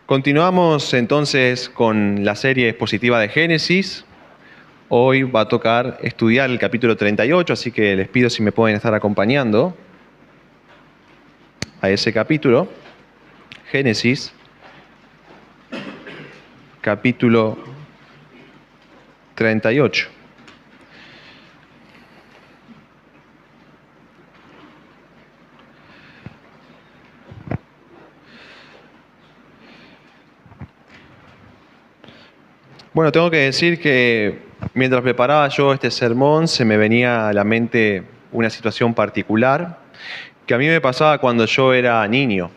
Continuamos entonces con la serie expositiva de Génesis. Hoy va a tocar estudiar el capítulo 38, así que les pido si me pueden estar acompañando a ese capítulo. Génesis, capítulo 38. Bueno, tengo que decir que mientras preparaba yo este sermón se me venía a la mente una situación particular que a mí me pasaba cuando yo era niño.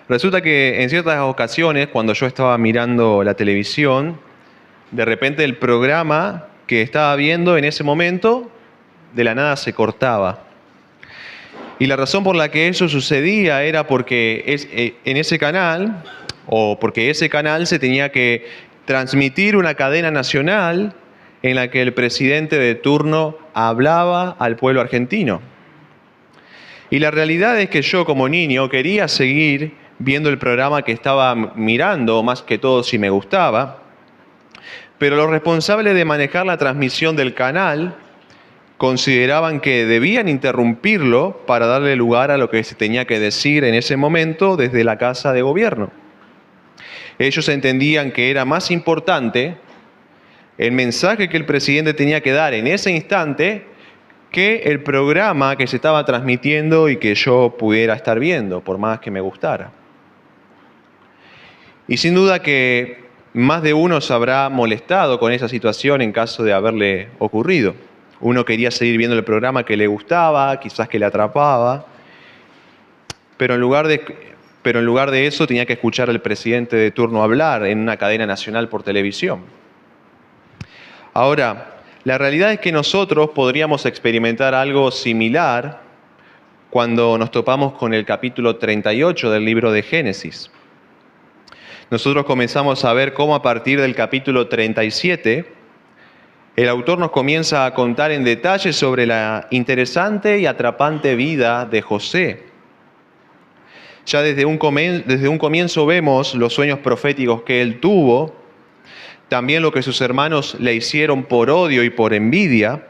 Resulta que en ciertas ocasiones, cuando yo estaba mirando la televisión, de repente el programa que estaba viendo en ese momento, de la nada se cortaba. Y la razón por la que eso sucedía era porque en ese canal, o porque ese canal se tenía que transmitir una cadena nacional en la que el presidente de turno hablaba al pueblo argentino. Y la realidad es que yo como niño quería seguir viendo el programa que estaba mirando, más que todo si me gustaba, pero los responsables de manejar la transmisión del canal consideraban que debían interrumpirlo para darle lugar a lo que se tenía que decir en ese momento desde la Casa de Gobierno. Ellos entendían que era más importante el mensaje que el presidente tenía que dar en ese instante que el programa que se estaba transmitiendo y que yo pudiera estar viendo, por más que me gustara. Y sin duda que más de uno se habrá molestado con esa situación en caso de haberle ocurrido. Uno quería seguir viendo el programa que le gustaba, quizás que le atrapaba, pero en lugar de eso tenía que escuchar al presidente de turno hablar en una cadena nacional por televisión. Ahora, la realidad es que nosotros podríamos experimentar algo similar cuando nos topamos con el capítulo 38 del libro de Génesis. Nosotros comenzamos a ver cómo a partir del capítulo 37, el autor nos comienza a contar en detalle sobre la interesante y atrapante vida de José. Ya desde un comienzo vemos los sueños proféticos que él tuvo, también lo que sus hermanos le hicieron por odio y por envidia,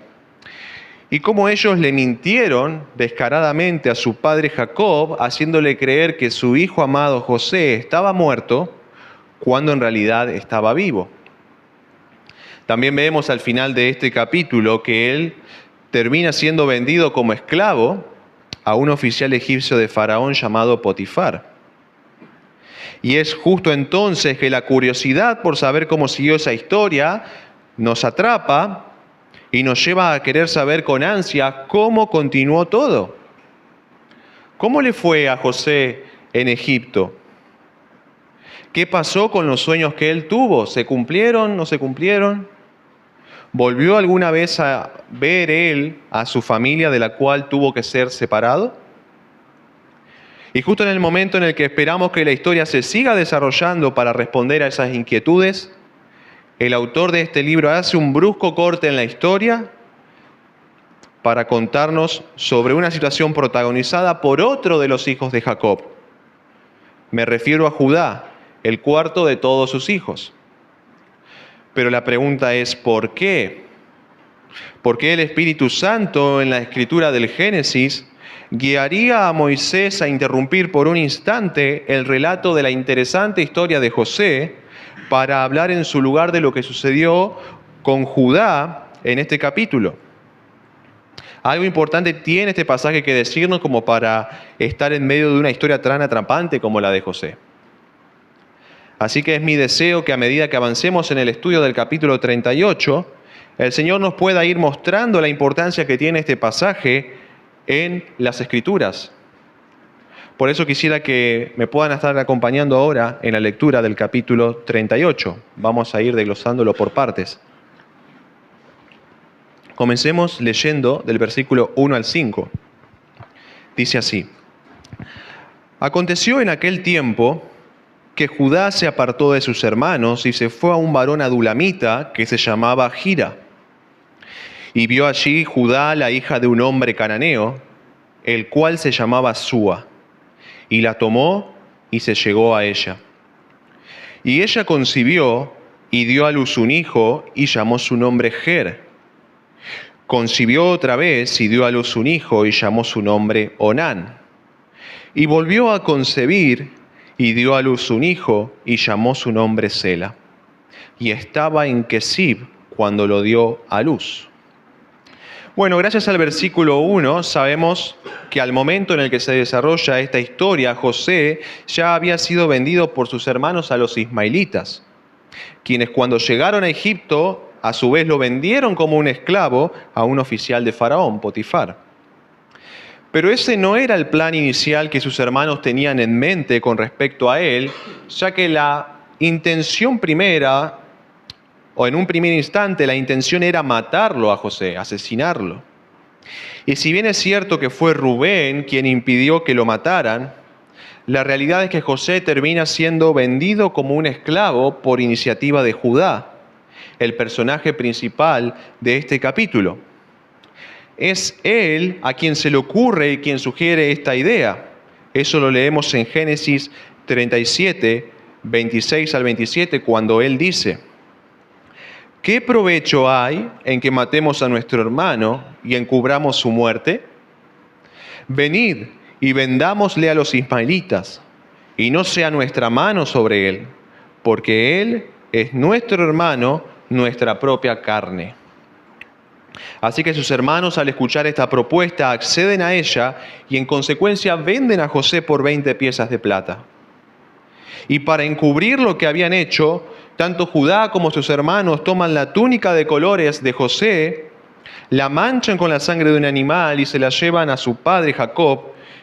y cómo ellos le mintieron descaradamente a su padre Jacob, haciéndole creer que su hijo amado José estaba muerto, cuando en realidad estaba vivo. También vemos al final de este capítulo que él termina siendo vendido como esclavo a un oficial egipcio de Faraón llamado Potifar. Y es justo entonces que la curiosidad por saber cómo siguió esa historia nos atrapa y nos lleva a querer saber con ansia cómo continuó todo. ¿Cómo le fue a José en Egipto? ¿Qué pasó con los sueños que él tuvo? ¿Se cumplieron? ¿No se cumplieron? ¿Volvió alguna vez a ver él a su familia de la cual tuvo que ser separado? Y justo en el momento en el que esperamos que la historia se siga desarrollando para responder a esas inquietudes, el autor de este libro hace un brusco corte en la historia para contarnos sobre una situación protagonizada por otro de los hijos de Jacob. Me refiero a Judá, el cuarto de todos sus hijos. Pero la pregunta es, ¿por qué? ¿Por qué el Espíritu Santo en la escritura del Génesis guiaría a Moisés a interrumpir por un instante el relato de la interesante historia de José para hablar en su lugar de lo que sucedió con Judá en este capítulo? Algo importante tiene este pasaje que decirnos como para estar en medio de una historia tan atrapante como la de José. Así que es mi deseo que a medida que avancemos en el estudio del capítulo 38, el Señor nos pueda ir mostrando la importancia que tiene este pasaje en las Escrituras. Por eso quisiera que me puedan estar acompañando ahora en la lectura del capítulo 38. Vamos a ir desglosándolo por partes. Comencemos leyendo del versículo 1 al 5. Dice así: Aconteció en aquel tiempo que Judá se apartó de sus hermanos y se fue a un varón adulamita que se llamaba Gira. Y vio allí Judá la hija de un hombre cananeo, el cual se llamaba Súa, y la tomó y se llegó a ella. Y ella concibió y dio a luz un hijo y llamó su nombre Ger. Concibió otra vez y dio a luz un hijo y llamó su nombre Onán. Y volvió a concebir y dio a luz un hijo y llamó su nombre Sela. Y estaba en Kesib cuando lo dio a luz. Bueno, gracias al versículo 1 sabemos que al momento en el que se desarrolla esta historia, José ya había sido vendido por sus hermanos a los ismaelitas, quienes cuando llegaron a Egipto, a su vez lo vendieron como un esclavo a un oficial de Faraón, Potifar. Pero ese no era el plan inicial que sus hermanos tenían en mente con respecto a él, ya que la intención primera, o en un primer instante, la intención era matarlo a José, asesinarlo. Y si bien es cierto que fue Rubén quien impidió que lo mataran, la realidad es que José termina siendo vendido como un esclavo por iniciativa de Judá, el personaje principal de este capítulo. Es él a quien se le ocurre y quien sugiere esta idea. Eso lo leemos en Génesis 37, 26 al 27, cuando él dice: ¿qué provecho hay en que matemos a nuestro hermano y encubramos su muerte? Venid y vendámosle a los ismaelitas, y no sea nuestra mano sobre él, porque él es nuestro hermano, nuestra propia carne. Así que sus hermanos, al escuchar esta propuesta, acceden a ella y en consecuencia venden a José por 20 piezas de plata. Y para encubrir lo que habían hecho, tanto Judá como sus hermanos toman la túnica de colores de José, la manchan con la sangre de un animal y se la llevan a su padre Jacob,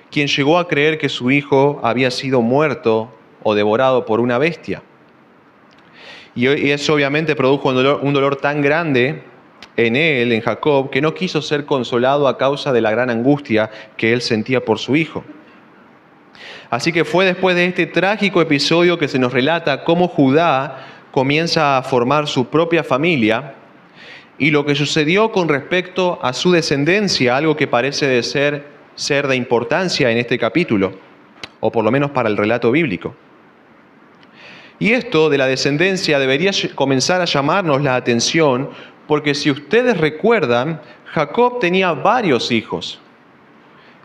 quien llegó a creer que su hijo había sido muerto o devorado por una bestia. Y eso obviamente produjo un dolor tan grande en él, en Jacob, que no quiso ser consolado a causa de la gran angustia que él sentía por su hijo. Así que fue después de este trágico episodio que se nos relata cómo Judá comienza a formar su propia familia y lo que sucedió con respecto a su descendencia, algo que parece de ser de importancia en este capítulo, o por lo menos para el relato bíblico. Y esto de la descendencia debería comenzar a llamarnos la atención, porque si ustedes recuerdan, Jacob tenía varios hijos.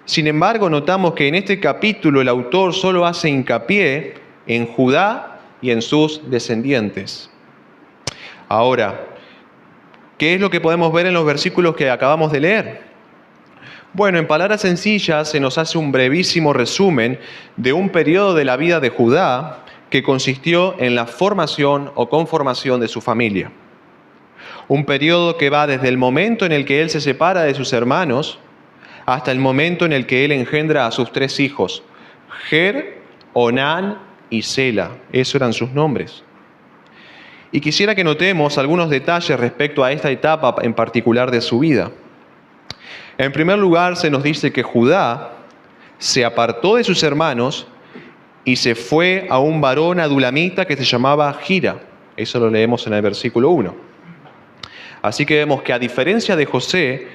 Sin embargo, notamos que en este capítulo el autor solo hace hincapié en Judá y en sus descendientes. Ahora, ¿qué es lo que podemos ver en los versículos que acabamos de leer? Bueno, en palabras sencillas se nos hace un brevísimo resumen de un periodo de la vida de Judá que consistió en la formación o conformación de su familia. Un periodo que va desde el momento en el que él se separa de sus hermanos hasta el momento en el que él engendra a sus 3 hijos, Ger, Onán y Sela. Esos eran sus nombres. Y quisiera que notemos algunos detalles respecto a esta etapa en particular de su vida. En primer lugar, se nos dice que Judá se apartó de sus hermanos y se fue a un varón adulamita que se llamaba Gira. Eso lo leemos en el versículo 1. Así que vemos que a diferencia de José,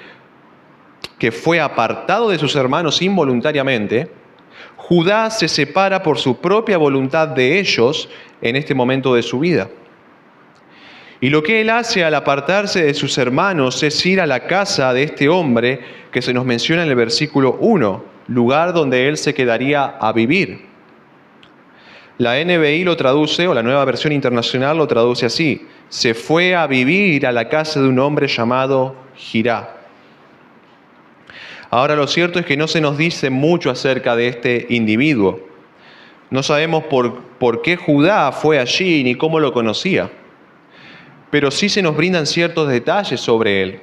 que fue apartado de sus hermanos involuntariamente, Judá se separa por su propia voluntad de ellos en este momento de su vida. Y lo que él hace al apartarse de sus hermanos es ir a la casa de este hombre que se nos menciona en el versículo 1, lugar donde él se quedaría a vivir. La NBI lo traduce, o la Nueva Versión Internacional lo traduce así: se fue a vivir a la casa de un hombre llamado Girá. Ahora, lo cierto es que no se nos dice mucho acerca de este individuo. No sabemos por qué Judá fue allí ni cómo lo conocía. Pero sí se nos brindan ciertos detalles sobre él.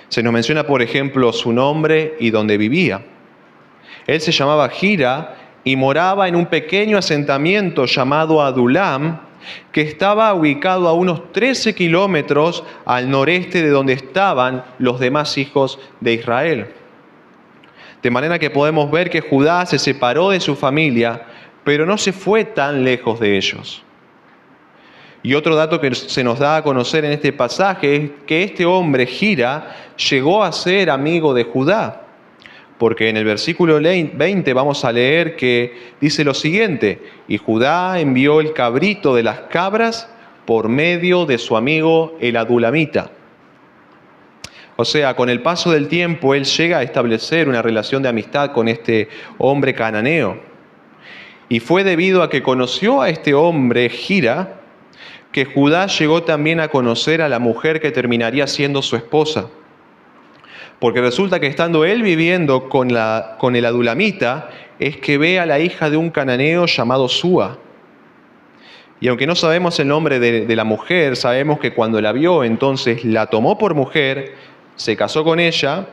Se nos menciona, por ejemplo, su nombre y dónde vivía. Él se llamaba Gira y moraba en un pequeño asentamiento llamado Adulam, que estaba ubicado a unos 13 kilómetros al noreste de donde estaban los demás hijos de Israel. De manera que podemos ver que Judá se separó de su familia, pero no se fue tan lejos de ellos. Y otro dato que se nos da a conocer en este pasaje es que este hombre, Gira, llegó a ser amigo de Judá. Porque en el versículo 20 vamos a leer que dice lo siguiente: y Judá envió el cabrito de las cabras por medio de su amigo el adulamita. O sea, con el paso del tiempo él llega a establecer una relación de amistad con este hombre cananeo. Y fue debido a que conoció a este hombre, Gira, que Judá llegó también a conocer a la mujer que terminaría siendo su esposa. Porque resulta que estando él viviendo con el adulamita, es que ve a la hija de un cananeo llamado Súa. Y aunque no sabemos el nombre de la mujer, sabemos que cuando la vio, entonces la tomó por mujer, se casó con ella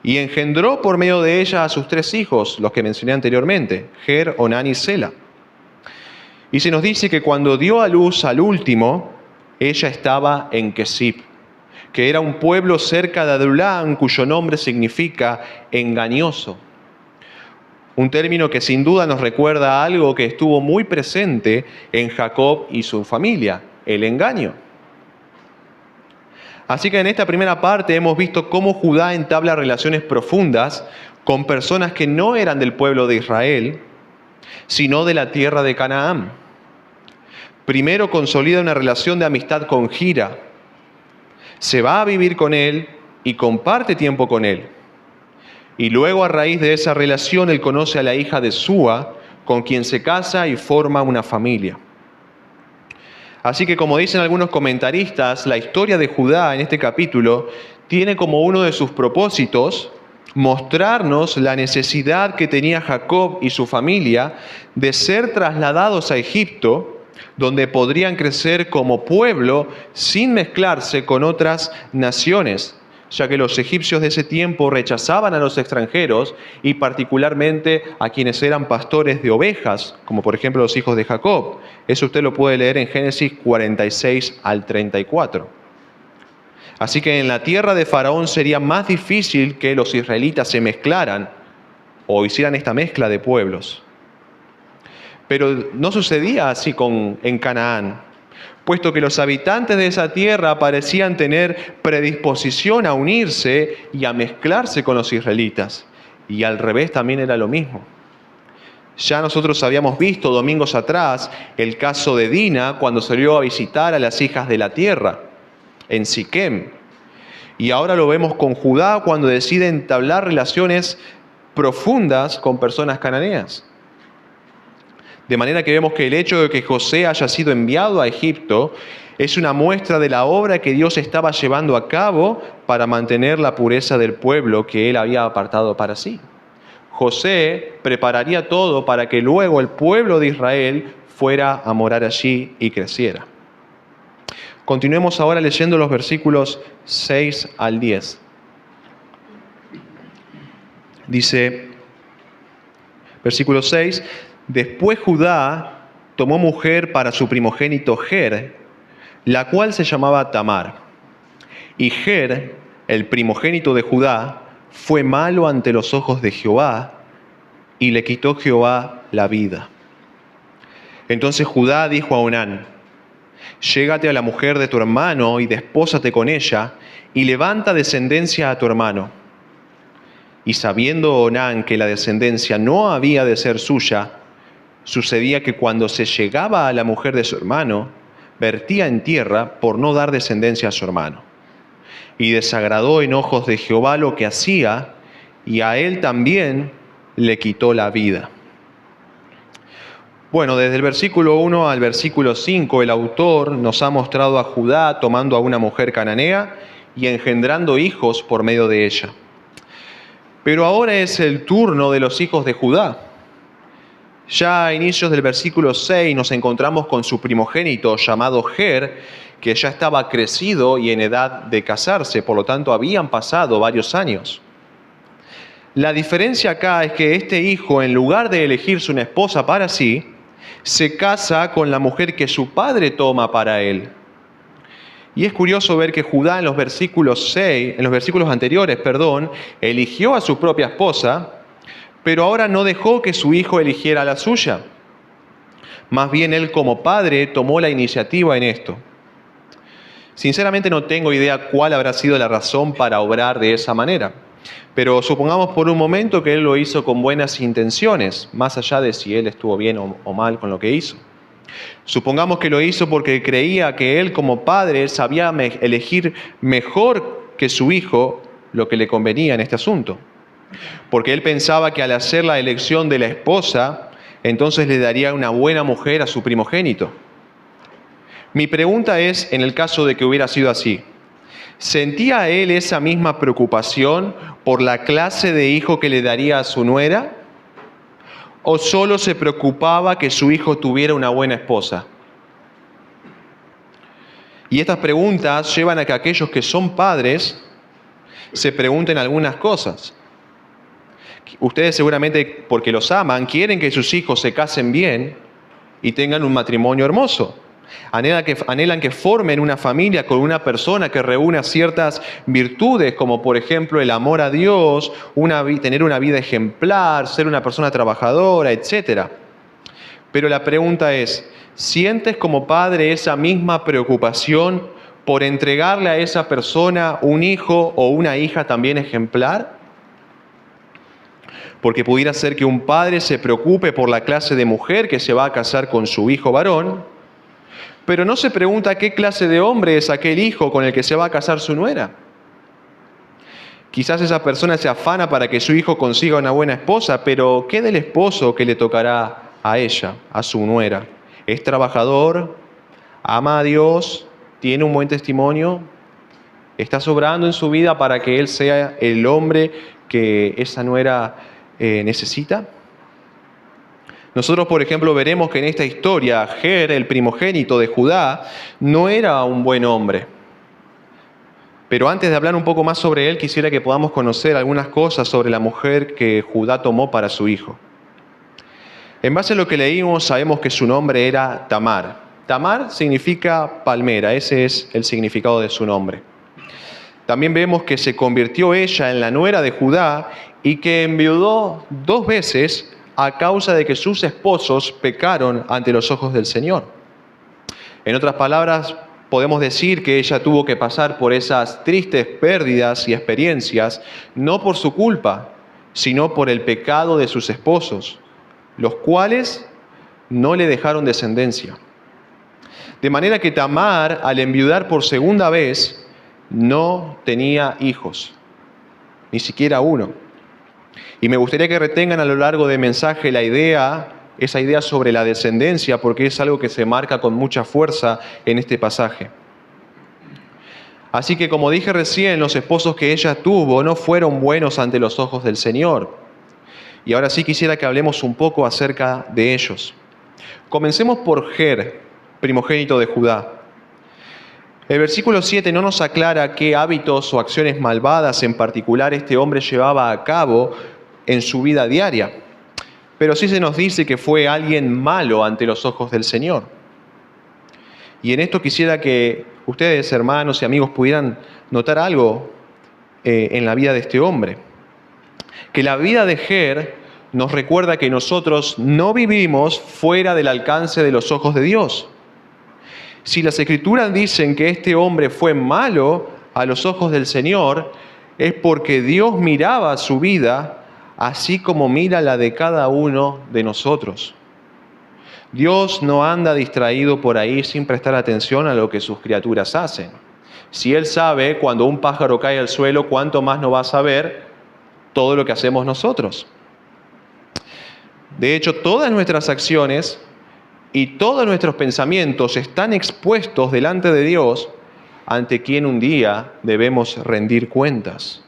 y engendró por medio de ella a sus 3 hijos, los que mencioné anteriormente, Ger, Onán y Sela. Y se nos dice que cuando dio a luz al último, ella estaba en Kesib, que era un pueblo cerca de Adulam, cuyo nombre significa engañoso. Un término que sin duda nos recuerda a algo que estuvo muy presente en Jacob y su familia, el engaño. Así que en esta primera parte hemos visto cómo Judá entabla relaciones profundas con personas que no eran del pueblo de Israel, sino de la tierra de Canaán. Primero consolida una relación de amistad con Gira. Se va a vivir con él y comparte tiempo con él. Y luego, a raíz de esa relación, él conoce a la hija de Súa, con quien se casa y forma una familia. Así que, como dicen algunos comentaristas, la historia de Judá en este capítulo tiene como uno de sus propósitos mostrarnos la necesidad que tenía Jacob y su familia de ser trasladados a Egipto, donde podrían crecer como pueblo sin mezclarse con otras naciones, ya que los egipcios de ese tiempo rechazaban a los extranjeros y particularmente a quienes eran pastores de ovejas, como por ejemplo los hijos de Jacob. Eso usted lo puede leer en Génesis 46 al 34. Así que en la tierra de Faraón sería más difícil que los israelitas se mezclaran o hicieran esta mezcla de pueblos. Pero no sucedía así en Canaán, puesto que los habitantes de esa tierra parecían tener predisposición a unirse y a mezclarse con los israelitas. Y al revés también era lo mismo. Ya nosotros habíamos visto domingos atrás el caso de Dina cuando salió a visitar a las hijas de la tierra en Siquem. Y ahora lo vemos con Judá cuando decide entablar relaciones profundas con personas cananeas. De manera que vemos que el hecho de que José haya sido enviado a Egipto es una muestra de la obra que Dios estaba llevando a cabo para mantener la pureza del pueblo que él había apartado para sí. José prepararía todo para que luego el pueblo de Israel fuera a morar allí y creciera. Continuemos ahora leyendo los versículos 6 al 10. Dice, versículo 6, después Judá tomó mujer para su primogénito Ger, la cual se llamaba Tamar. Y Ger, el primogénito de Judá, fue malo ante los ojos de Jehová, y le quitó Jehová la vida. Entonces Judá dijo a Onán, llégate a la mujer de tu hermano y despósate con ella, y levanta descendencia a tu hermano. Y sabiendo Onán que la descendencia no había de ser suya, sucedía que cuando se llegaba a la mujer de su hermano, vertía en tierra por no dar descendencia a su hermano. Y desagradó en ojos de Jehová lo que hacía, y a él también le quitó la vida. Bueno, desde el versículo 1 al versículo 5, el autor nos ha mostrado a Judá tomando a una mujer cananea y engendrando hijos por medio de ella. Pero ahora es el turno de los hijos de Judá. Ya a inicios del versículo 6 nos encontramos con su primogénito llamado Ger, que ya estaba crecido y en edad de casarse, por lo tanto habían pasado varios años. La diferencia acá es que este hijo, en lugar de elegirse una esposa para sí, se casa con la mujer que su padre toma para él. Y es curioso ver que Judá en los versículos anteriores, eligió a su propia esposa, pero ahora no dejó que su hijo eligiera la suya. Más bien él como padre tomó la iniciativa en esto. Sinceramente no tengo idea cuál habrá sido la razón para obrar de esa manera. Pero supongamos por un momento que él lo hizo con buenas intenciones, más allá de si él estuvo bien o mal con lo que hizo. Supongamos que lo hizo porque creía que él como padre sabía elegir mejor que su hijo lo que le convenía en este asunto. Porque él pensaba que al hacer la elección de la esposa, entonces le daría una buena mujer a su primogénito. Mi pregunta es, en el caso de que hubiera sido así, ¿sentía él esa misma preocupación por la clase de hijo que le daría a su nuera? ¿O solo se preocupaba que su hijo tuviera una buena esposa? Y estas preguntas llevan a que aquellos que son padres se pregunten algunas cosas. Ustedes seguramente, porque los aman, quieren que sus hijos se casen bien y tengan un matrimonio hermoso. Anhelan que formen una familia con una persona que reúna ciertas virtudes, como por ejemplo el amor a Dios, tener una vida ejemplar, ser una persona trabajadora, etc. Pero la pregunta es, ¿sientes como padre esa misma preocupación por entregarle a esa persona un hijo o una hija también ejemplar? Porque pudiera ser que un padre se preocupe por la clase de mujer que se va a casar con su hijo varón, pero no se pregunta qué clase de hombre es aquel hijo con el que se va a casar su nuera. Quizás esa persona se afana para que su hijo consiga una buena esposa, pero ¿qué del esposo que le tocará a ella, a su nuera? ¿Es trabajador? ¿Ama a Dios? ¿Tiene un buen testimonio? ¿Está sobrando en su vida para que él sea el hombre que esa nuera necesita? Nosotros, por ejemplo, veremos que en esta historia, Ger, el primogénito de Judá, no era un buen hombre. Pero antes de hablar un poco más sobre él, quisiera que podamos conocer algunas cosas sobre la mujer que Judá tomó para su hijo. En base a lo que leímos, sabemos que su nombre era Tamar. Tamar significa palmera, ese es el significado de su nombre. También vemos que se convirtió ella en la nuera de Judá y que enviudó 2 veces a causa de que sus esposos pecaron ante los ojos del Señor. En otras palabras, podemos decir que ella tuvo que pasar por esas tristes pérdidas y experiencias, no por su culpa, sino por el pecado de sus esposos, los cuales no le dejaron descendencia. De manera que Tamar, al enviudar por segunda vez, no tenía hijos, ni siquiera uno. Y me gustaría que retengan a lo largo del mensaje esa idea sobre la descendencia, porque es algo que se marca con mucha fuerza en este pasaje. Así que, como dije recién, los esposos que ella tuvo no fueron buenos ante los ojos del Señor. Y ahora sí quisiera que hablemos un poco acerca de ellos. Comencemos por Ger, primogénito de Judá. El versículo 7 no nos aclara qué hábitos o acciones malvadas en particular este hombre llevaba a cabo en su vida diaria, pero sí se nos dice que fue alguien malo ante los ojos del Señor. Y en esto quisiera que ustedes, hermanos y amigos, pudieran notar algo en la vida de este hombre. Que la vida de Ger nos recuerda que nosotros no vivimos fuera del alcance de los ojos de Dios. Si las Escrituras dicen que este hombre fue malo a los ojos del Señor, es porque Dios miraba su vida así como mira la de cada uno de nosotros. Dios no anda distraído por ahí sin prestar atención a lo que sus criaturas hacen. Si Él sabe cuando un pájaro cae al suelo, ¿cuánto más no va a saber todo lo que hacemos nosotros? De hecho, todas nuestras acciones y todos nuestros pensamientos están expuestos delante de Dios, ante quien un día debemos rendir cuentas.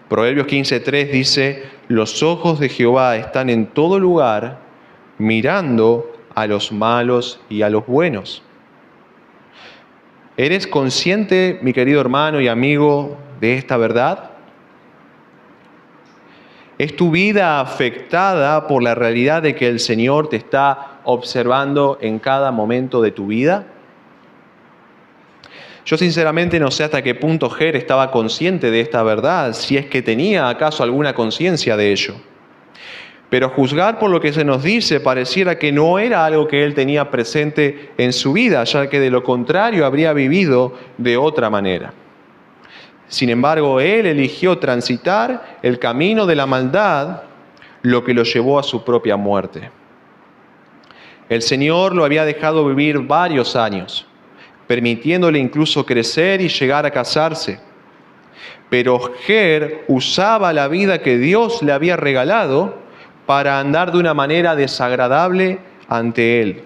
Proverbios 15:3 dice, los ojos de Jehová están en todo lugar, mirando a los malos y a los buenos. ¿Eres consciente, mi querido hermano y amigo, de esta verdad? ¿Es tu vida afectada por la realidad de que el Señor te está observando en cada momento de tu vida? Yo sinceramente no sé hasta qué punto Ger estaba consciente de esta verdad, si es que tenía acaso alguna conciencia de ello. Pero a juzgar por lo que se nos dice, pareciera que no era algo que él tenía presente en su vida, ya que de lo contrario habría vivido de otra manera. Sin embargo, él eligió transitar el camino de la maldad, lo que lo llevó a su propia muerte. El Señor lo había dejado vivir varios años, permitiéndole incluso crecer y llegar a casarse. Pero Ger usaba la vida que Dios le había regalado para andar de una manera desagradable ante él.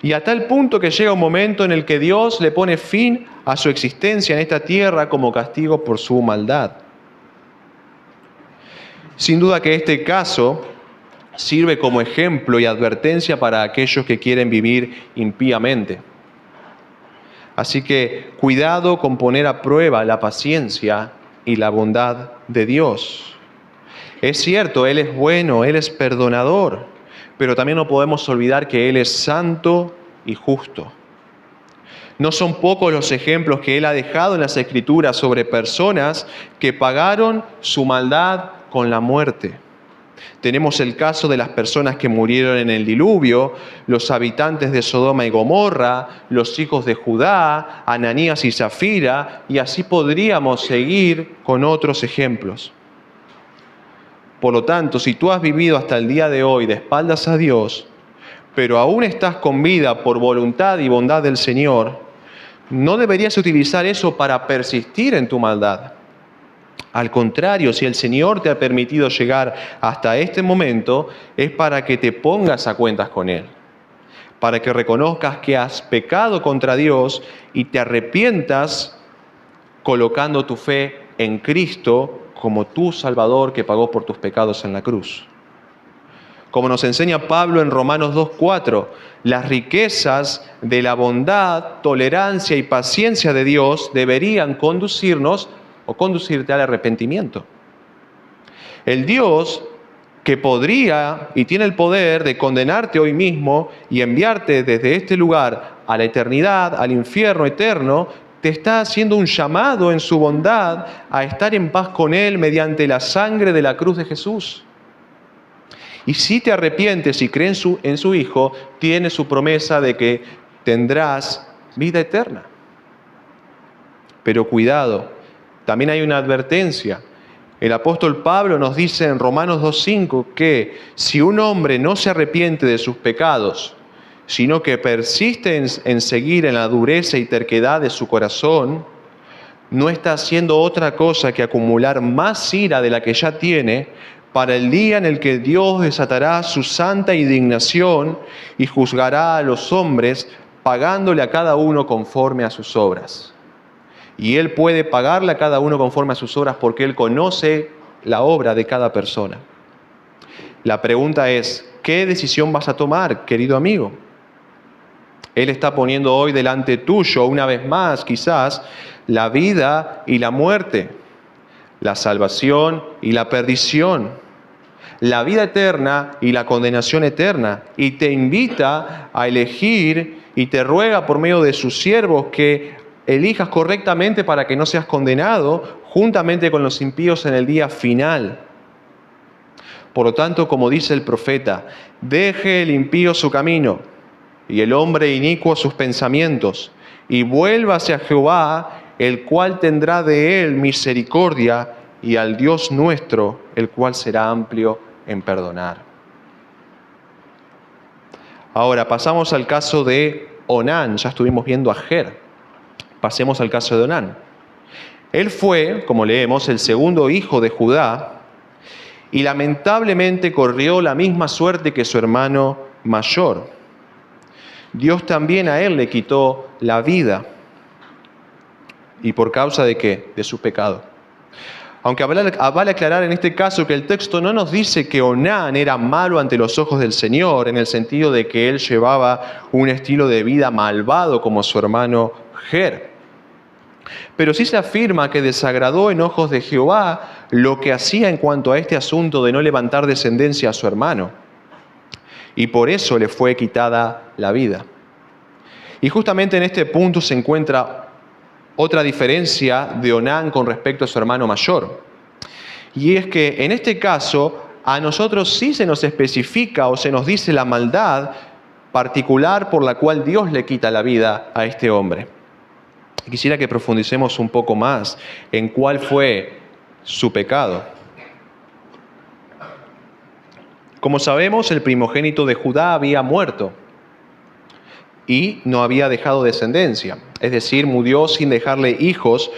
Y a tal punto que llega un momento en el que Dios le pone fin a su existencia en esta tierra como castigo por su maldad. Sin duda que este caso sirve como ejemplo y advertencia para aquellos que quieren vivir impíamente. Así que cuidado con poner a prueba la paciencia y la bondad de Dios. Es cierto, Él es bueno, Él es perdonador, pero también no podemos olvidar que Él es santo y justo. No son pocos los ejemplos que Él ha dejado en las Escrituras sobre personas que pagaron su maldad con la muerte. Tenemos el caso de las personas que murieron en el diluvio, los habitantes de Sodoma y Gomorra, los hijos de Judá, Ananías y Zafira, y así podríamos seguir con otros ejemplos. Por lo tanto, si tú has vivido hasta el día de hoy de espaldas a Dios, pero aún estás con vida por voluntad y bondad del Señor, no deberías utilizar eso para persistir en tu maldad. Al contrario, si el Señor te ha permitido llegar hasta este momento, es para que te pongas a cuentas con Él, para que reconozcas que has pecado contra Dios y te arrepientas colocando tu fe en Cristo como tu Salvador que pagó por tus pecados en la cruz. Como nos enseña Pablo en Romanos 2:4, las riquezas de la bondad, tolerancia y paciencia de Dios deberían conducirnos o conducirte al arrepentimiento. El Dios que podría y tiene el poder de condenarte hoy mismo y enviarte desde este lugar a la eternidad, al infierno eterno, te está haciendo un llamado en su bondad a estar en paz con Él mediante la sangre de la cruz de Jesús. Y si te arrepientes y crees en su Hijo, tiene su promesa de que tendrás vida eterna. Pero cuidado, también hay una advertencia. El apóstol Pablo nos dice en Romanos 2:5 que si un hombre no se arrepiente de sus pecados, sino que persiste en seguir en la dureza y terquedad de su corazón, no está haciendo otra cosa que acumular más ira de la que ya tiene para el día en el que Dios desatará su santa indignación y juzgará a los hombres, pagándole a cada uno conforme a sus obras. Y Él puede pagarle a cada uno conforme a sus obras porque Él conoce la obra de cada persona. La pregunta es, ¿qué decisión vas a tomar, querido amigo? Él está poniendo hoy delante tuyo, una vez más quizás, la vida y la muerte, la salvación y la perdición, la vida eterna y la condenación eterna. Y te invita a elegir y te ruega por medio de sus siervos que elijas correctamente para que no seas condenado juntamente con los impíos en el día final. Por lo tanto, como dice el profeta, deje el impío su camino y el hombre inicuo sus pensamientos, y vuélvase a Jehová, el cual tendrá de él misericordia, y al Dios nuestro, el cual será amplio en perdonar. Ahora pasamos al caso de Onán. Ya estuvimos viendo a Ger. Pasemos al caso de Onán. Él fue, como leemos, el segundo hijo de Judá y lamentablemente corrió la misma suerte que su hermano mayor. Dios también a él le quitó la vida. ¿Y por causa de qué? De su pecado. Aunque vale aclarar en este caso que el texto no nos dice que Onán era malo ante los ojos del Señor, en el sentido de que él llevaba un estilo de vida malvado como su hermano Ger. Pero sí se afirma que desagradó en ojos de Jehová lo que hacía en cuanto a este asunto de no levantar descendencia a su hermano. Y por eso le fue quitada la vida. Y justamente en este punto se encuentra otra diferencia de Onán con respecto a su hermano mayor. Y es que en este caso a nosotros sí se nos especifica o se nos dice la maldad particular por la cual Dios le quita la vida a este hombre. Quisiera que profundicemos un poco más en cuál fue su pecado. Como sabemos, el primogénito de Judá había muerto y no había dejado descendencia. Es decir, murió sin dejar hijos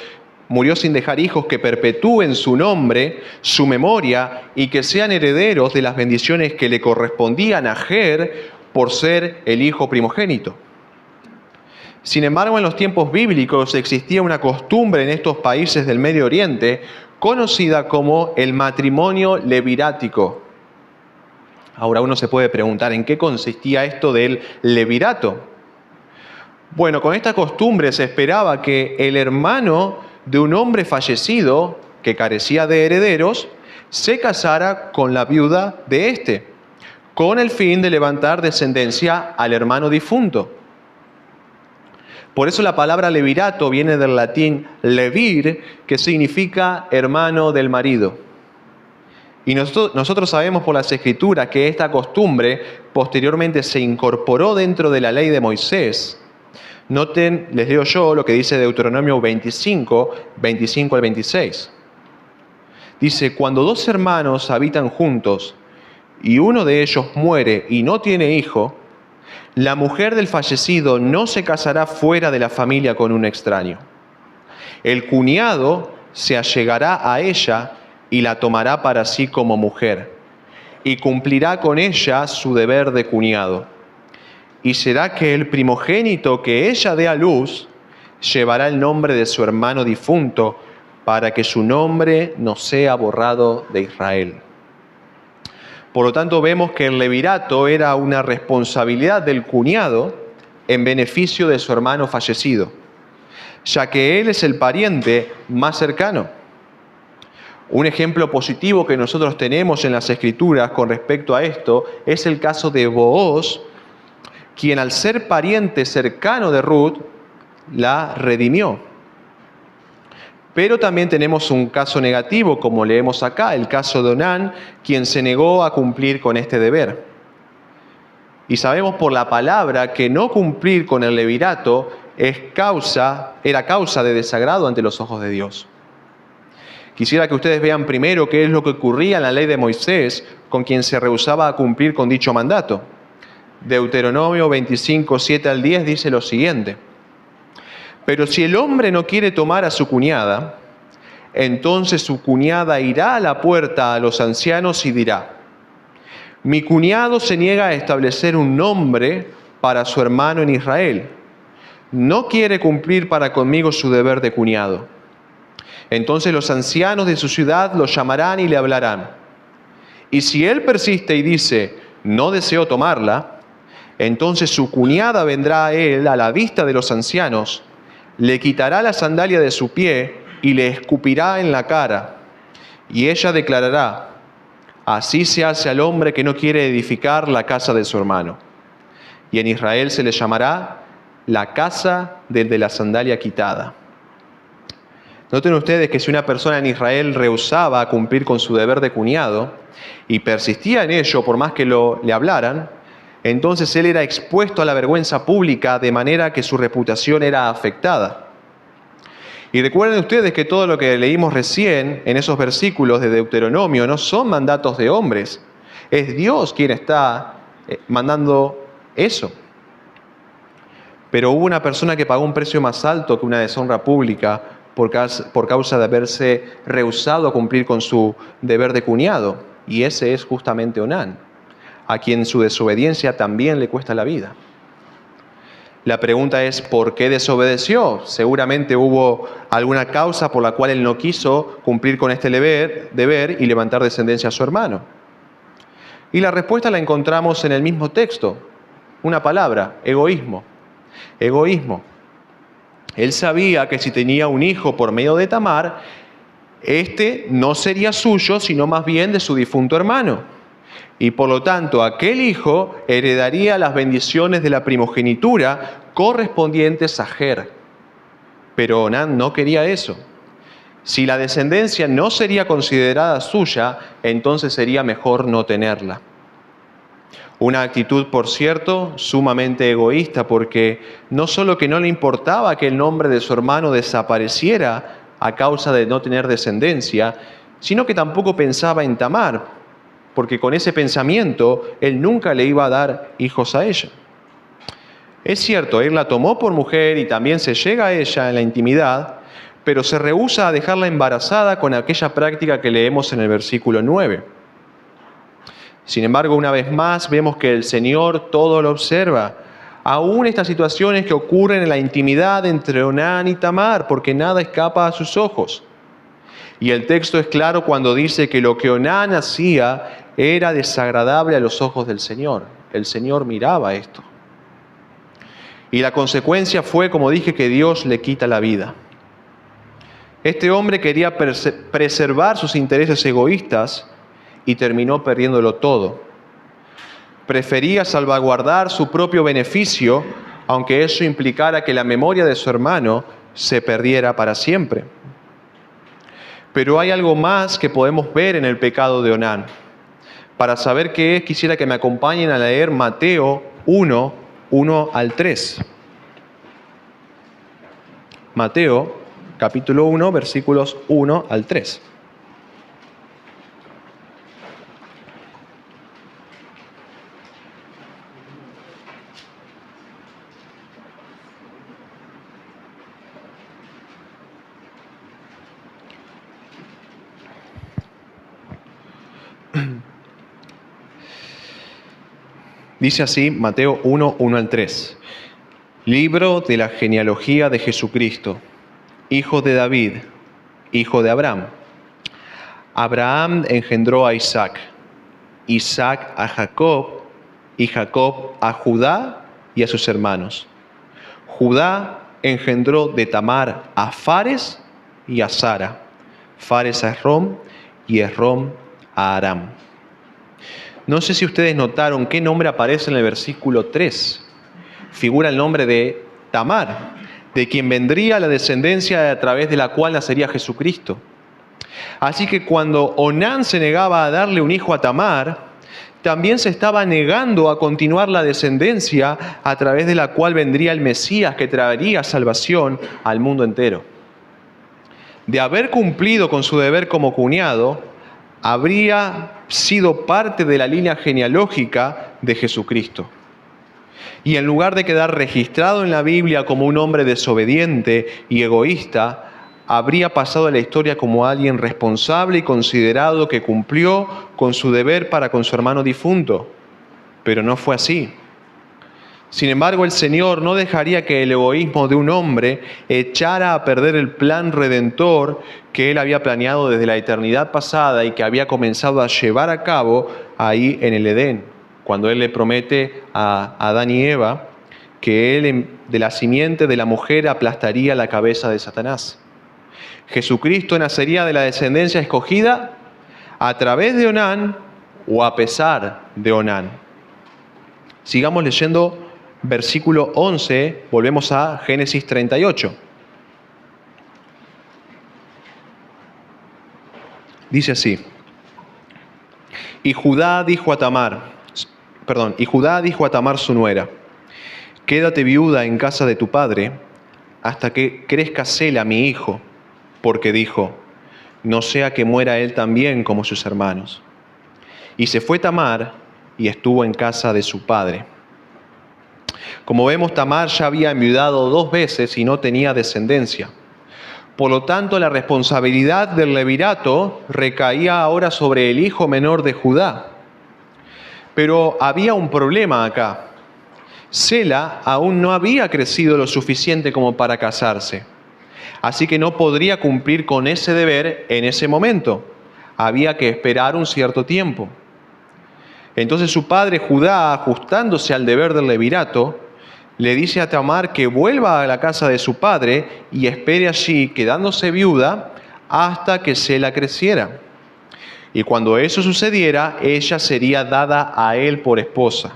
que perpetúen su nombre, su memoria y que sean herederos de las bendiciones que le correspondían a Ajer por ser el hijo primogénito. Sin embargo, en los tiempos bíblicos existía una costumbre en estos países del Medio Oriente conocida como el matrimonio levirático. Ahora uno se puede preguntar, ¿en qué consistía esto del levirato? Bueno, con esta costumbre se esperaba que el hermano de un hombre fallecido que carecía de herederos se casara con la viuda de éste, con el fin de levantar descendencia al hermano difunto. Por eso la palabra levirato viene del latín levir, que significa hermano del marido. Y nosotros sabemos por las Escrituras que esta costumbre posteriormente se incorporó dentro de la ley de Moisés. Noten, les leo yo lo que dice Deuteronomio 25, 25 al 26. Dice, cuando dos hermanos habitan juntos y uno de ellos muere y no tiene hijo, la mujer del fallecido no se casará fuera de la familia con un extraño. El cuñado se allegará a ella y la tomará para sí como mujer, y cumplirá con ella su deber de cuñado. Y será que el primogénito que ella dé a luz llevará el nombre de su hermano difunto, para que su nombre no sea borrado de Israel. Por lo tanto, vemos que el levirato era una responsabilidad del cuñado en beneficio de su hermano fallecido, ya que él es el pariente más cercano. Un ejemplo positivo que nosotros tenemos en las Escrituras con respecto a esto es el caso de Booz, quien al ser pariente cercano de Ruth, la redimió. Pero también tenemos un caso negativo, como leemos acá, el caso de Onán, quien se negó a cumplir con este deber. Y sabemos por la palabra que no cumplir con el levirato era causa de desagrado ante los ojos de Dios. Quisiera que ustedes vean primero qué es lo que ocurría en la ley de Moisés con quien se rehusaba a cumplir con dicho mandato. Deuteronomio 25, 7 al 10 dice lo siguiente. Pero si el hombre no quiere tomar a su cuñada, entonces su cuñada irá a la puerta a los ancianos y dirá, mi cuñado se niega a establecer un nombre para su hermano en Israel. No quiere cumplir para conmigo su deber de cuñado. Entonces los ancianos de su ciudad lo llamarán y le hablarán. Y si él persiste y dice, no deseo tomarla, entonces su cuñada vendrá a él a la vista de los ancianos, le quitará la sandalia de su pie y le escupirá en la cara. Y ella declarará, así se hace al hombre que no quiere edificar la casa de su hermano. Y en Israel se le llamará la casa del de la sandalia quitada. Noten ustedes que si una persona en Israel rehusaba cumplir con su deber de cuñado y persistía en ello por más que le hablaran, entonces él era expuesto a la vergüenza pública de manera que su reputación era afectada. Y recuerden ustedes que todo lo que leímos recién en esos versículos de Deuteronomio no son mandatos de hombres. Es Dios quien está mandando eso. Pero hubo una persona que pagó un precio más alto que una deshonra pública por causa de haberse rehusado a cumplir con su deber de cuñado. Y ese es justamente Onán, a quien su desobediencia también le cuesta la vida. La pregunta es, ¿por qué desobedeció? Seguramente hubo alguna causa por la cual él no quiso cumplir con este deber y levantar descendencia a su hermano. Y la respuesta la encontramos en el mismo texto. Una palabra, egoísmo. Egoísmo. Él sabía que si tenía un hijo por medio de Tamar, este no sería suyo, sino más bien de su difunto hermano. Y por lo tanto, aquel hijo heredaría las bendiciones de la primogenitura correspondientes a Ajer. Pero Onán no quería eso. Si la descendencia no sería considerada suya, entonces sería mejor no tenerla. Una actitud, por cierto, sumamente egoísta, porque no solo que no le importaba que el nombre de su hermano desapareciera a causa de no tener descendencia, sino que tampoco pensaba en Tamar, porque con ese pensamiento él nunca le iba a dar hijos a ella. Es cierto, él la tomó por mujer y también se llega a ella en la intimidad, pero se rehúsa a dejarla embarazada con aquella práctica que leemos en el versículo 9. Sin embargo, una vez más vemos que el Señor todo lo observa, aún estas situaciones que ocurren en la intimidad entre Onán y Tamar, porque nada escapa a sus ojos. Y el texto es claro cuando dice que lo que Onán hacía era desagradable a los ojos del Señor. El Señor miraba esto. Y la consecuencia fue, como dije, que Dios le quita la vida. Este hombre quería preservar sus intereses egoístas y terminó perdiéndolo todo. Prefería salvaguardar su propio beneficio, aunque eso implicara que la memoria de su hermano se perdiera para siempre. Pero hay algo más que podemos ver en el pecado de Onán. Para saber qué es, quisiera que me acompañen a leer Mateo 1, 1 al 3. Mateo, capítulo 1, versículos 1 al 3. Dice así, Mateo 1, 1 al 3. Libro de la genealogía de Jesucristo, hijo de David, hijo de Abraham. Abraham engendró a Isaac, Isaac a Jacob, y Jacob a Judá y a sus hermanos. Judá engendró de Tamar a Fares y a Zara, Fares a Esrom y Esrom a Aram. No sé si ustedes notaron qué nombre aparece en el versículo 3. Figura el nombre de Tamar, de quien vendría la descendencia a través de la cual nacería Jesucristo. Así que cuando Onán se negaba a darle un hijo a Tamar, también se estaba negando a continuar la descendencia a través de la cual vendría el Mesías que traería salvación al mundo entero. De haber cumplido con su deber como cuñado, habría sido parte de la línea genealógica de Jesucristo. Y en lugar de quedar registrado en la Biblia como un hombre desobediente y egoísta, habría pasado a la historia como alguien responsable y considerado que cumplió con su deber para con su hermano difunto. Pero no fue así. Sin embargo, el Señor no dejaría que el egoísmo de un hombre echara a perder el plan redentor que Él había planeado desde la eternidad pasada y que había comenzado a llevar a cabo ahí en el Edén, cuando Él le promete a Adán y Eva que Él de la simiente de la mujer aplastaría la cabeza de Satanás. Jesucristo nacería de la descendencia escogida a través de Onán o a pesar de Onán. Sigamos leyendo versículo 11, volvemos a Génesis 38. Dice así: Y Judá dijo a Tamar su nuera: Quédate viuda en casa de tu padre hasta que crezca Sela mi hijo, porque dijo: No sea que muera él también como sus hermanos. Y se fue Tamar y estuvo en casa de su padre. Como vemos, Tamar ya había enviudado 2 veces y no tenía descendencia. Por lo tanto, la responsabilidad del levirato recaía ahora sobre el hijo menor de Judá. Pero había un problema acá. Sela aún no había crecido lo suficiente como para casarse. Así que no podría cumplir con ese deber en ese momento. Había que esperar un cierto tiempo. Entonces su padre Judá, ajustándose al deber del levirato, le dice a Tamar que vuelva a la casa de su padre y espere allí, quedándose viuda, hasta que Sela creciera. Y cuando eso sucediera, ella sería dada a él por esposa.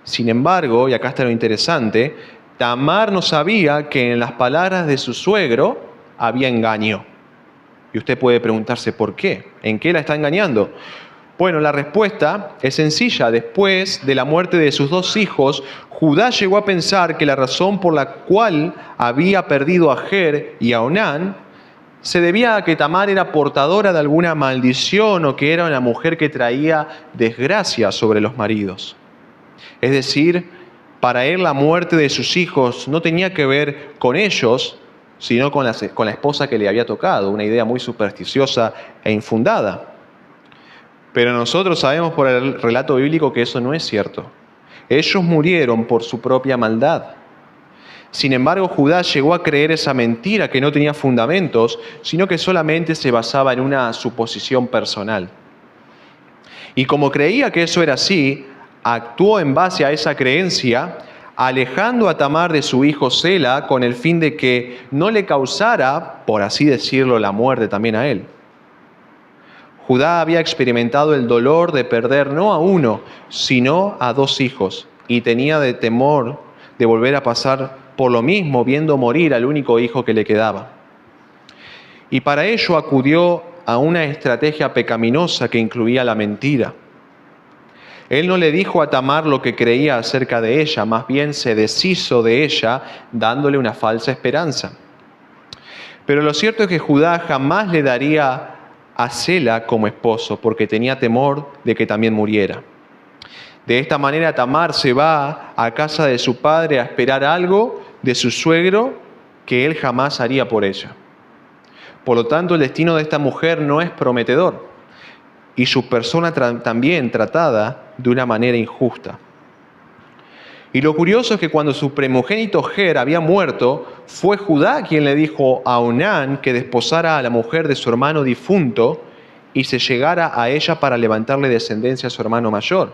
Sin embargo, y acá está lo interesante, Tamar no sabía que en las palabras de su suegro había engaño. Y usted puede preguntarse, ¿por qué? ¿En qué la está engañando? Bueno, la respuesta es sencilla. Después de la muerte de sus dos hijos, Judá llegó a pensar que la razón por la cual había perdido a Ajer y a Onán se debía a que Tamar era portadora de alguna maldición o que era una mujer que traía desgracia sobre los maridos. Es decir, para él la muerte de sus hijos no tenía que ver con ellos, sino con la esposa que le había tocado, una idea muy supersticiosa e infundada. Pero nosotros sabemos por el relato bíblico que eso no es cierto. Ellos murieron por su propia maldad. Sin embargo, Judá llegó a creer esa mentira que no tenía fundamentos, sino que solamente se basaba en una suposición personal. Y como creía que eso era así, actuó en base a esa creencia, alejando a Tamar de su hijo Sela con el fin de que no le causara, por así decirlo, la muerte también a él. Judá había experimentado el dolor de perder no a uno, sino a dos hijos, y tenía de temor de volver a pasar por lo mismo, viendo morir al único hijo que le quedaba. Y para ello acudió a una estrategia pecaminosa que incluía la mentira. Él no le dijo a Tamar lo que creía acerca de ella, más bien se deshizo de ella, dándole una falsa esperanza. Pero lo cierto es que Judá jamás le daría a Sela como esposo, porque tenía temor de que también muriera. De esta manera Tamar se va a casa de su padre a esperar algo de su suegro que él jamás haría por ella. Por lo tanto, el destino de esta mujer no es prometedor y su persona también tratada de una manera injusta. Y lo curioso es que cuando su primogénito Ger había muerto, fue Judá quien le dijo a Onán que desposara a la mujer de su hermano difunto y se llegara a ella para levantarle descendencia a su hermano mayor.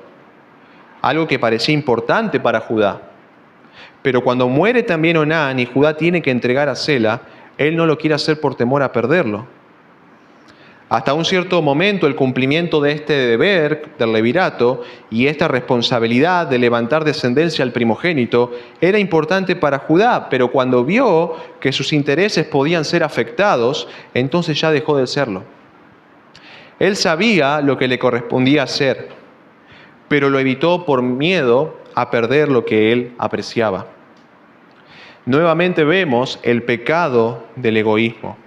Algo que parecía importante para Judá. Pero cuando muere también Onán y Judá tiene que entregar a Sela, él no lo quiere hacer por temor a perderlo. Hasta un cierto momento el cumplimiento de este deber del levirato y esta responsabilidad de levantar descendencia al primogénito era importante para Judá, pero cuando vio que sus intereses podían ser afectados, entonces ya dejó de serlo. Él sabía lo que le correspondía hacer, pero lo evitó por miedo a perder lo que él apreciaba. Nuevamente vemos el pecado del egoísmo.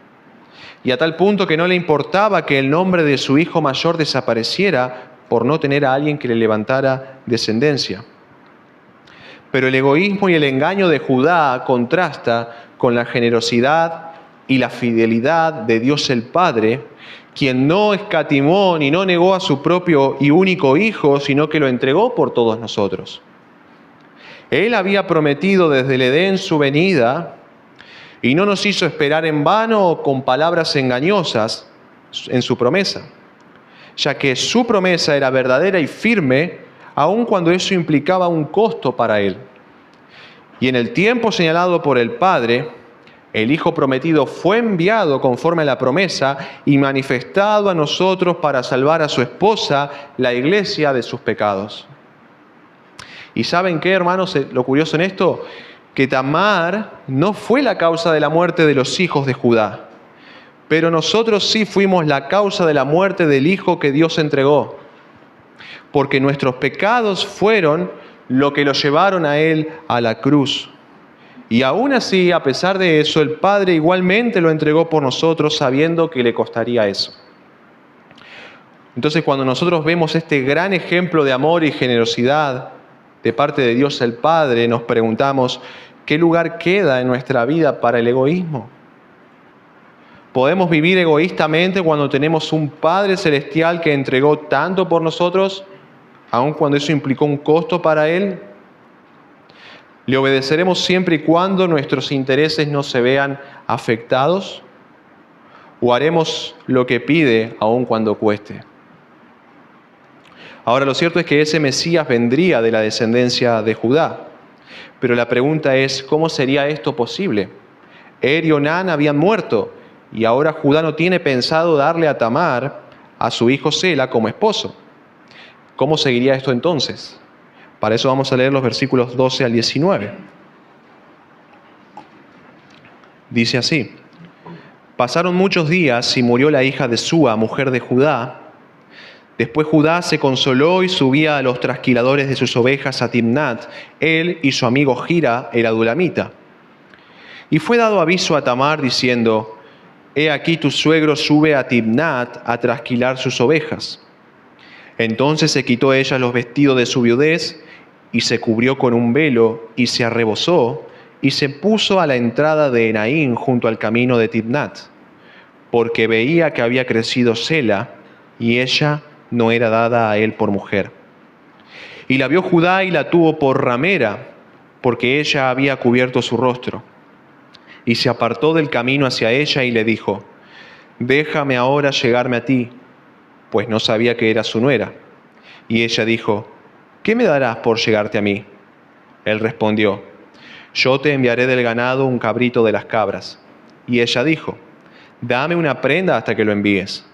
Y a tal punto que no le importaba que el nombre de su hijo mayor desapareciera por no tener a alguien que le levantara descendencia. Pero el egoísmo y el engaño de Judá contrasta con la generosidad y la fidelidad de Dios el Padre, quien no escatimó ni no negó a su propio y único Hijo, sino que lo entregó por todos nosotros. Él había prometido desde el Edén su venida y no nos hizo esperar en vano o con palabras engañosas en su promesa, ya que su promesa era verdadera y firme, aun cuando eso implicaba un costo para él. Y en el tiempo señalado por el Padre, el Hijo prometido fue enviado conforme a la promesa y manifestado a nosotros para salvar a su esposa, la iglesia, de sus pecados. ¿Y saben qué, hermanos? Lo curioso en esto, que Tamar no fue la causa de la muerte de los hijos de Judá, pero nosotros sí fuimos la causa de la muerte del Hijo que Dios entregó, porque nuestros pecados fueron lo que lo llevaron a Él a la cruz. Y aún así, a pesar de eso, el Padre igualmente lo entregó por nosotros, sabiendo que le costaría eso. Entonces, cuando nosotros vemos este gran ejemplo de amor y generosidad de parte de Dios el Padre, nos preguntamos, ¿qué lugar queda en nuestra vida para el egoísmo? ¿Podemos vivir egoístamente cuando tenemos un Padre Celestial que entregó tanto por nosotros, aun cuando eso implicó un costo para Él? ¿Le obedeceremos siempre y cuando nuestros intereses no se vean afectados? ¿O haremos lo que pide aun cuando cueste? Ahora, lo cierto es que ese Mesías vendría de la descendencia de Judá. Pero la pregunta es, ¿cómo sería esto posible? Er y Onán habían muerto y ahora Judá no tiene pensado darle a Tamar, a su hijo Sela, como esposo. ¿Cómo seguiría esto entonces? Para eso vamos a leer los versículos 12 al 19. Dice así: Pasaron muchos días y murió la hija de Súa, mujer de Judá. Después Judá se consoló y subía a los trasquiladores de sus ovejas a Timnat, él y su amigo Gira, el adulamita. Y fue dado aviso a Tamar diciendo: He aquí tu suegro sube a Timnat a trasquilar sus ovejas. Entonces se quitó ella los vestidos de su viudez y se cubrió con un velo y se arrebozó y se puso a la entrada de Enaim junto al camino de Timnat, porque veía que había crecido Sela y ella no era dada a él por mujer. Y la vio Judá y la tuvo por ramera, porque ella había cubierto su rostro. Y se apartó del camino hacia ella y le dijo: Déjame ahora llegarme a ti, pues no sabía que era su nuera. Y ella dijo: ¿Qué me darás por llegarte a mí? Él respondió: Yo te enviaré del ganado un cabrito de las cabras. Y ella dijo: Dame una prenda hasta que lo envíes.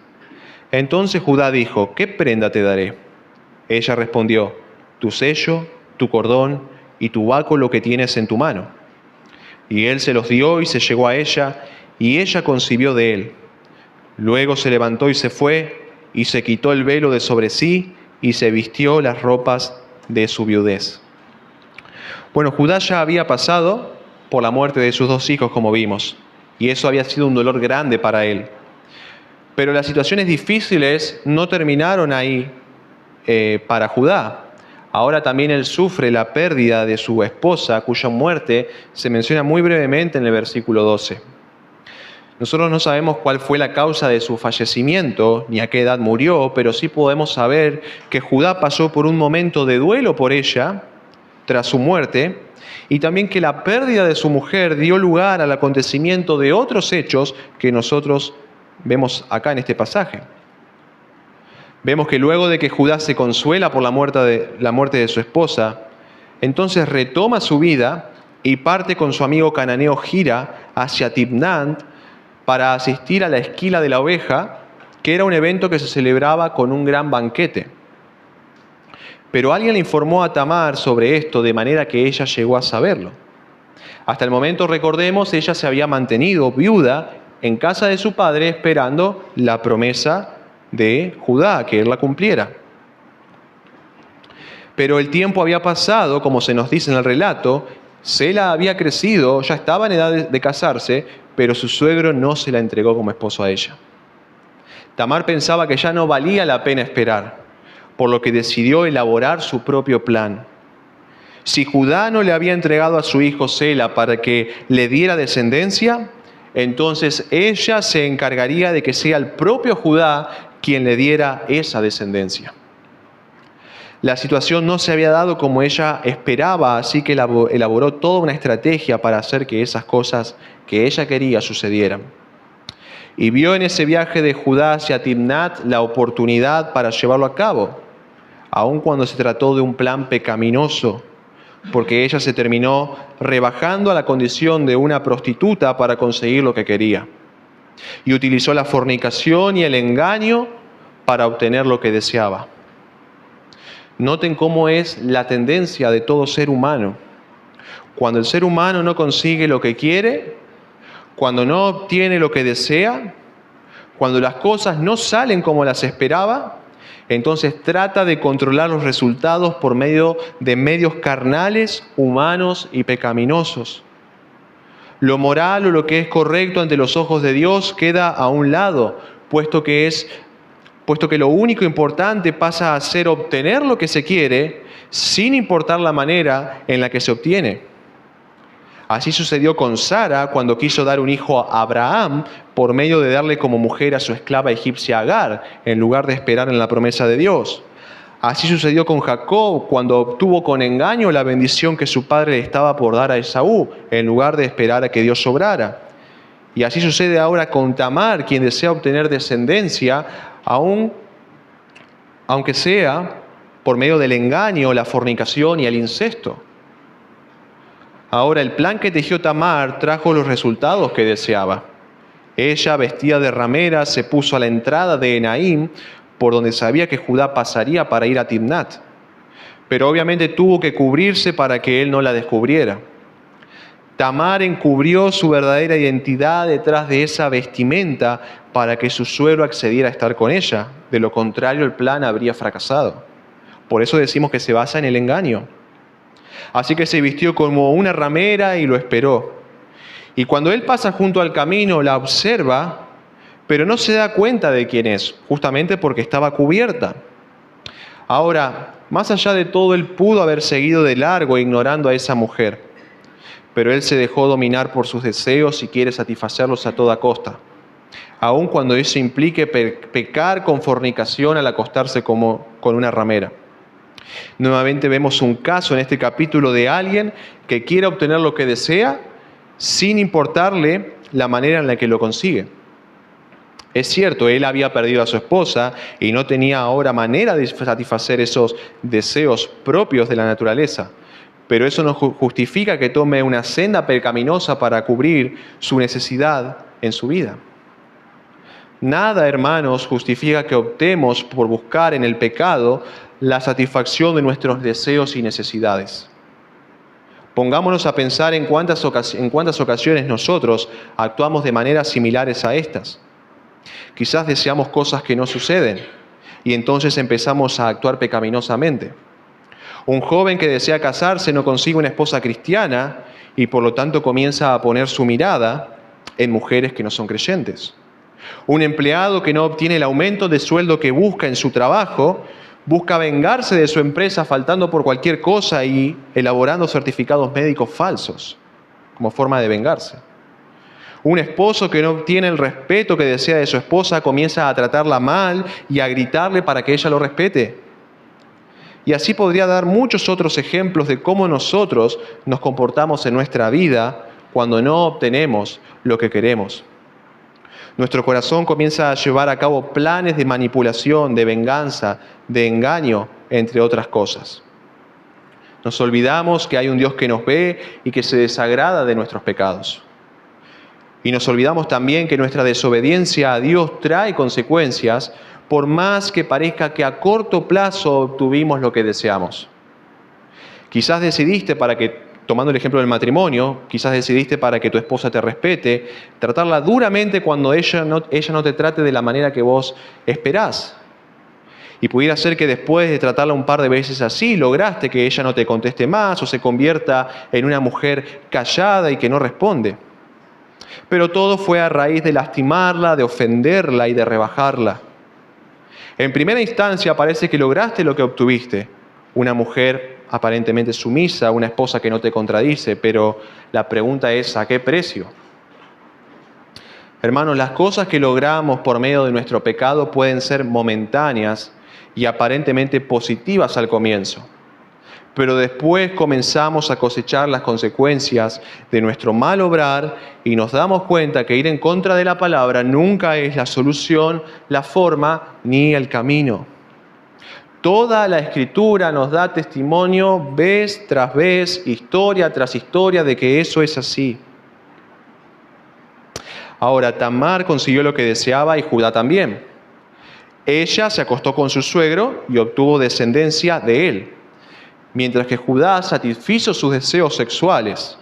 Entonces Judá dijo: ¿Qué prenda te daré? Ella respondió: Tu sello, tu cordón y tu báculo que tienes en tu mano. Y él se los dio y se llegó a ella, y ella concibió de él. Luego se levantó y se fue, y se quitó el velo de sobre sí, y se vistió las ropas de su viudez. Bueno, Judá ya había pasado por la muerte de sus dos hijos, como vimos, y eso había sido un dolor grande para él. Pero las situaciones difíciles no terminaron ahí para Judá. Ahora también él sufre la pérdida de su esposa, cuya muerte se menciona muy brevemente en el versículo 12. Nosotros no sabemos cuál fue la causa de su fallecimiento, ni a qué edad murió, pero sí podemos saber que Judá pasó por un momento de duelo por ella, tras su muerte, y también que la pérdida de su mujer dio lugar al acontecimiento de otros hechos que nosotros vemos acá en este pasaje. Vemos que luego de que Judá se consuela por la muerte de su esposa, entonces retoma su vida y parte con su amigo cananeo Gira hacia Timnat para asistir a la esquila de la oveja, que era un evento que se celebraba con un gran banquete. Pero alguien le informó a Tamar sobre esto de manera que ella llegó a saberlo. Hasta el momento, recordemos, ella se había mantenido viuda en casa de su padre esperando la promesa de Judá, que él la cumpliera. Pero el tiempo había pasado, como se nos dice en el relato, Sela había crecido, ya estaba en edad de casarse, pero su suegro no se la entregó como esposo a ella. Tamar pensaba que ya no valía la pena esperar, por lo que decidió elaborar su propio plan. Si Judá no le había entregado a su hijo Sela para que le diera descendencia, entonces ella se encargaría de que sea el propio Judá quien le diera esa descendencia. La situación no se había dado como ella esperaba, así que elaboró toda una estrategia para hacer que esas cosas que ella quería sucedieran. Y vio en ese viaje de Judá hacia Timnat la oportunidad para llevarlo a cabo, aun cuando se trató de un plan pecaminoso, porque ella se terminó rebajando a la condición de una prostituta para conseguir lo que quería. Y utilizó la fornicación y el engaño para obtener lo que deseaba. Noten cómo es la tendencia de todo ser humano. Cuando el ser humano no consigue lo que quiere, cuando no obtiene lo que desea, cuando las cosas no salen como las esperaba, entonces trata de controlar los resultados por medio de medios carnales, humanos y pecaminosos. Lo moral o lo que es correcto ante los ojos de Dios queda a un lado, puesto que lo único importante pasa a ser obtener lo que se quiere, sin importar la manera en la que se obtiene. Así sucedió con Sara cuando quiso dar un hijo a Abraham por medio de darle como mujer a su esclava egipcia Agar, en lugar de esperar en la promesa de Dios. Así sucedió con Jacob cuando obtuvo con engaño la bendición que su padre le estaba por dar a Esaú, en lugar de esperar a que Dios obrara. Y así sucede ahora con Tamar, quien desea obtener descendencia, aunque sea por medio del engaño, la fornicación y el incesto. Ahora, el plan que tejió Tamar trajo los resultados que deseaba. Ella, vestida de ramera, se puso a la entrada de Enaim, por donde sabía que Judá pasaría para ir a Timnat. Pero obviamente tuvo que cubrirse para que él no la descubriera. Tamar encubrió su verdadera identidad detrás de esa vestimenta para que su suegro accediera a estar con ella. De lo contrario, el plan habría fracasado. Por eso decimos que se basa en el engaño. Así que se vistió como una ramera y lo esperó. Y cuando él pasa junto al camino, la observa, pero no se da cuenta de quién es, justamente porque estaba cubierta. Ahora, más allá de todo, él pudo haber seguido de largo ignorando a esa mujer, pero él se dejó dominar por sus deseos y quiere satisfacerlos a toda costa, aun cuando eso implique pecar con fornicación al acostarse con una ramera. Nuevamente vemos un caso en este capítulo de alguien que quiere obtener lo que desea sin importarle la manera en la que lo consigue. Es cierto, él había perdido a su esposa y no tenía ahora manera de satisfacer esos deseos propios de la naturaleza, pero eso no justifica que tome una senda pecaminosa para cubrir su necesidad en su vida. Nada, hermanos, justifica que optemos por buscar en el pecado la satisfacción de nuestros deseos y necesidades. Pongámonos a pensar en cuántas ocasiones nosotros actuamos de maneras similares a estas. Quizás deseamos cosas que no suceden y entonces empezamos a actuar pecaminosamente. Un joven que desea casarse no consigue una esposa cristiana y por lo tanto comienza a poner su mirada en mujeres que no son creyentes. Un empleado que no obtiene el aumento de sueldo que busca en su trabajo, busca vengarse de su empresa faltando por cualquier cosa y elaborando certificados médicos falsos como forma de vengarse. Un esposo que no obtiene el respeto que desea de su esposa comienza a tratarla mal y a gritarle para que ella lo respete. Y así podría dar muchos otros ejemplos de cómo nosotros nos comportamos en nuestra vida cuando no obtenemos lo que queremos. Nuestro corazón comienza a llevar a cabo planes de manipulación, de venganza, de engaño, entre otras cosas. Nos olvidamos que hay un Dios que nos ve y que se desagrada de nuestros pecados. Y nos olvidamos también que nuestra desobediencia a Dios trae consecuencias, por más que parezca que a corto plazo obtuvimos lo que deseamos. Quizás decidiste tomando el ejemplo del matrimonio, quizás decidiste para que tu esposa te respete, tratarla duramente cuando ella no te trate de la manera que vos esperás. Y pudiera ser que después de tratarla un par de veces así, lograste que ella no te conteste más o se convierta en una mujer callada y que no responde. Pero todo fue a raíz de lastimarla, de ofenderla y de rebajarla. En primera instancia parece que lograste lo que obtuviste, una mujer aparentemente sumisa, una esposa que no te contradice, pero la pregunta es, ¿a qué precio? Hermanos, las cosas que logramos por medio de nuestro pecado pueden ser momentáneas y aparentemente positivas al comienzo, pero después comenzamos a cosechar las consecuencias de nuestro mal obrar y nos damos cuenta que ir en contra de la palabra nunca es la solución, la forma ni el camino. Toda la Escritura nos da testimonio vez tras vez, historia tras historia de que eso es así. Ahora, Tamar consiguió lo que deseaba y Judá también. Ella se acostó con su suegro y obtuvo descendencia de él, mientras que Judá satisfizo sus deseos sexuales.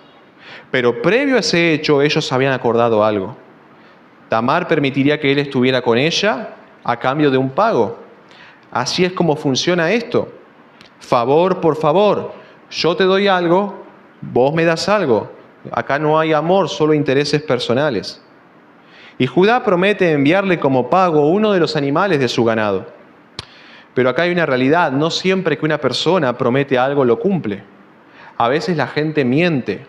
Pero previo a ese hecho, ellos habían acordado algo. Tamar permitiría que él estuviera con ella a cambio de un pago. Así es como funciona esto. Favor por favor. Yo te doy algo, vos me das algo. Acá no hay amor, solo intereses personales. Y Judá promete enviarle como pago uno de los animales de su ganado. Pero acá hay una realidad, no siempre que una persona promete algo lo cumple. A veces la gente miente.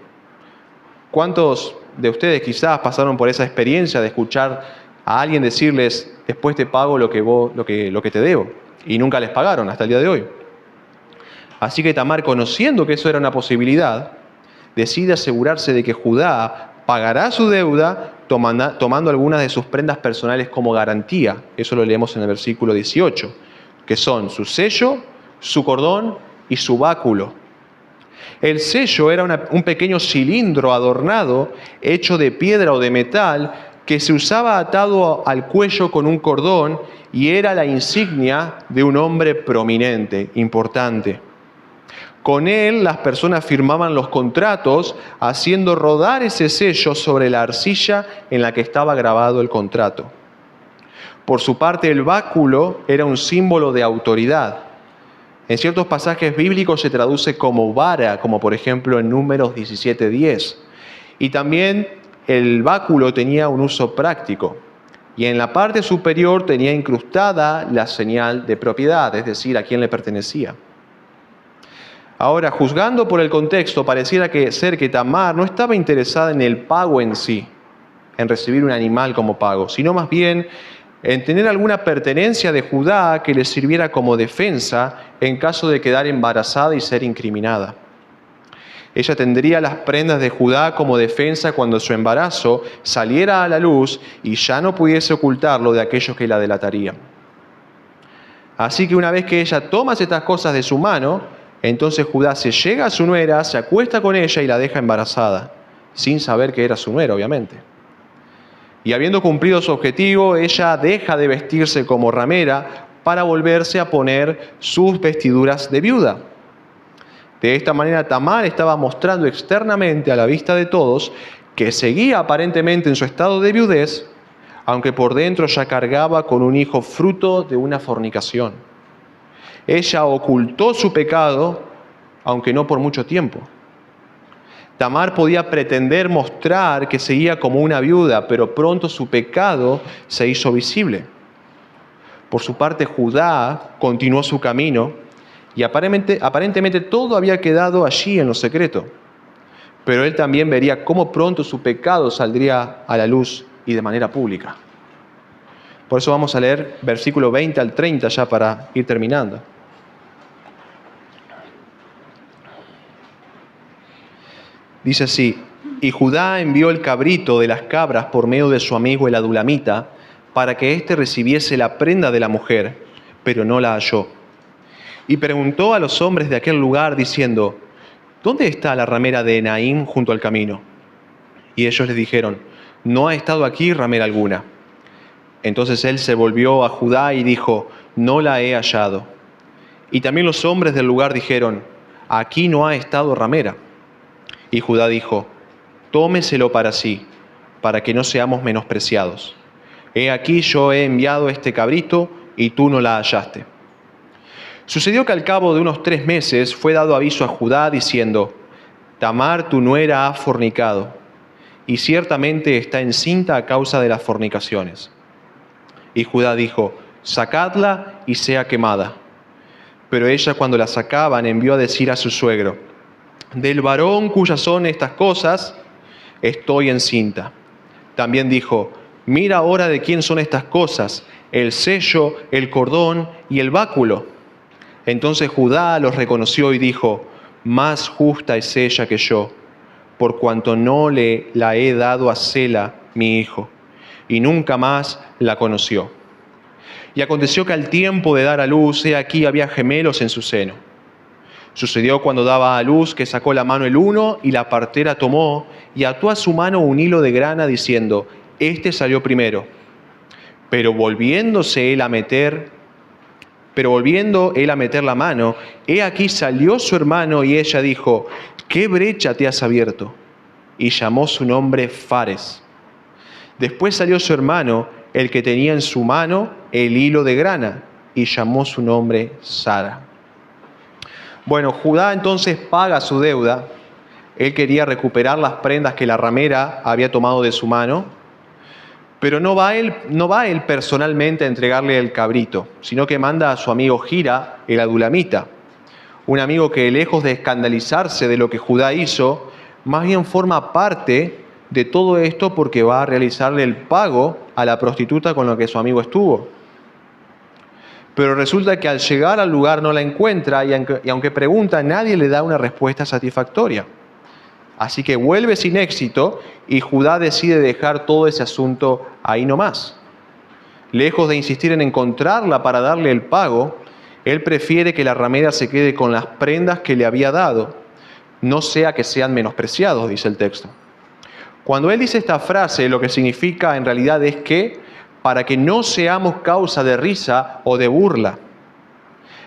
¿Cuántos de ustedes quizás pasaron por esa experiencia de escuchar a alguien decirles, después te pago lo que te debo? Y nunca les pagaron hasta el día de hoy. Así que Tamar, conociendo que eso era una posibilidad, decide asegurarse de que Judá pagará su deuda tomando algunas de sus prendas personales como garantía. Eso lo leemos en el versículo 18. Que son su sello, su cordón y su báculo. El sello era un pequeño cilindro adornado, hecho de piedra o de metal, que se usaba atado al cuello con un cordón y era la insignia de un hombre prominente, importante. Con él las personas firmaban los contratos, haciendo rodar ese sello sobre la arcilla en la que estaba grabado el contrato. Por su parte, el báculo era un símbolo de autoridad. En ciertos pasajes bíblicos se traduce como vara, como por ejemplo en Números 17:10. Y también el báculo tenía un uso práctico. Y en la parte superior tenía incrustada la señal de propiedad, es decir, a quién le pertenecía. Ahora, juzgando por el contexto, pareciera ser que Tamar no estaba interesada en el pago en sí, en recibir un animal como pago, sino más bien en tener alguna pertenencia de Judá que le sirviera como defensa en caso de quedar embarazada y ser incriminada. Ella tendría las prendas de Judá como defensa cuando su embarazo saliera a la luz y ya no pudiese ocultarlo de aquellos que la delatarían. Así que una vez que ella toma estas cosas de su mano, entonces Judá se llega a su nuera, se acuesta con ella y la deja embarazada, sin saber que era su nuera, obviamente. Y habiendo cumplido su objetivo, ella deja de vestirse como ramera para volverse a poner sus vestiduras de viuda. De esta manera, Tamar estaba mostrando externamente a la vista de todos que seguía aparentemente en su estado de viudez, aunque por dentro ya cargaba con un hijo fruto de una fornicación. Ella ocultó su pecado, aunque no por mucho tiempo. Tamar podía pretender mostrar que seguía como una viuda, pero pronto su pecado se hizo visible. Por su parte, Judá continuó su camino y aparentemente todo había quedado allí en lo secreto. Pero él también vería cómo pronto su pecado saldría a la luz y de manera pública. Por eso vamos a leer versículo 20 al 30 ya para ir terminando. Dice así: y Judá envió el cabrito de las cabras por medio de su amigo el adulamita, para que éste recibiese la prenda de la mujer, pero no la halló. Y preguntó a los hombres de aquel lugar, diciendo: ¿dónde está la ramera de Enaim junto al camino? Y ellos le dijeron: no ha estado aquí ramera alguna. Entonces él se volvió a Judá y dijo: no la he hallado. Y también los hombres del lugar dijeron: aquí no ha estado ramera. Y Judá dijo: tómeselo para sí, para que no seamos menospreciados. He aquí yo he enviado este cabrito y tú no la hallaste. Sucedió que al cabo de unos 3 meses fue dado aviso a Judá diciendo: Tamar tu nuera ha fornicado, y ciertamente está encinta a causa de las fornicaciones. Y Judá dijo: sacadla y sea quemada. Pero ella, cuando la sacaban, envió a decir a su suegro: del varón cuyas son estas cosas, estoy encinta. También dijo: mira ahora de quién son estas cosas, el sello, el cordón y el báculo. Entonces Judá los reconoció y dijo: más justa es ella que yo, por cuanto no le la he dado a Sela, mi hijo. Y nunca más la conoció. Y aconteció que al tiempo de dar a luz, he aquí había gemelos en su seno. Sucedió cuando daba a luz que sacó la mano el uno y la partera tomó y ató a su mano un hilo de grana diciendo: este salió primero. Pero volviendo él a meter la mano, he aquí salió su hermano y ella dijo: ¿qué brecha te has abierto? Y llamó su nombre Fares. Después salió su hermano, el que tenía en su mano el hilo de grana, y llamó su nombre Sara. Bueno, Judá entonces paga su deuda. Él quería recuperar las prendas que la ramera había tomado de su mano, pero no va él personalmente a entregarle el cabrito, sino que manda a su amigo Gira, el adulamita, un amigo que, lejos de escandalizarse de lo que Judá hizo, más bien forma parte de todo esto porque va a realizarle el pago a la prostituta con la que su amigo estuvo. Pero resulta que al llegar al lugar no la encuentra y aunque pregunta, nadie le da una respuesta satisfactoria. Así que vuelve sin éxito y Judá decide dejar todo ese asunto ahí nomás. Lejos de insistir en encontrarla para darle el pago, él prefiere que la ramera se quede con las prendas que le había dado, no sea que sean menospreciados, dice el texto. Cuando él dice esta frase, lo que significa en realidad es que para que no seamos causa de risa o de burla.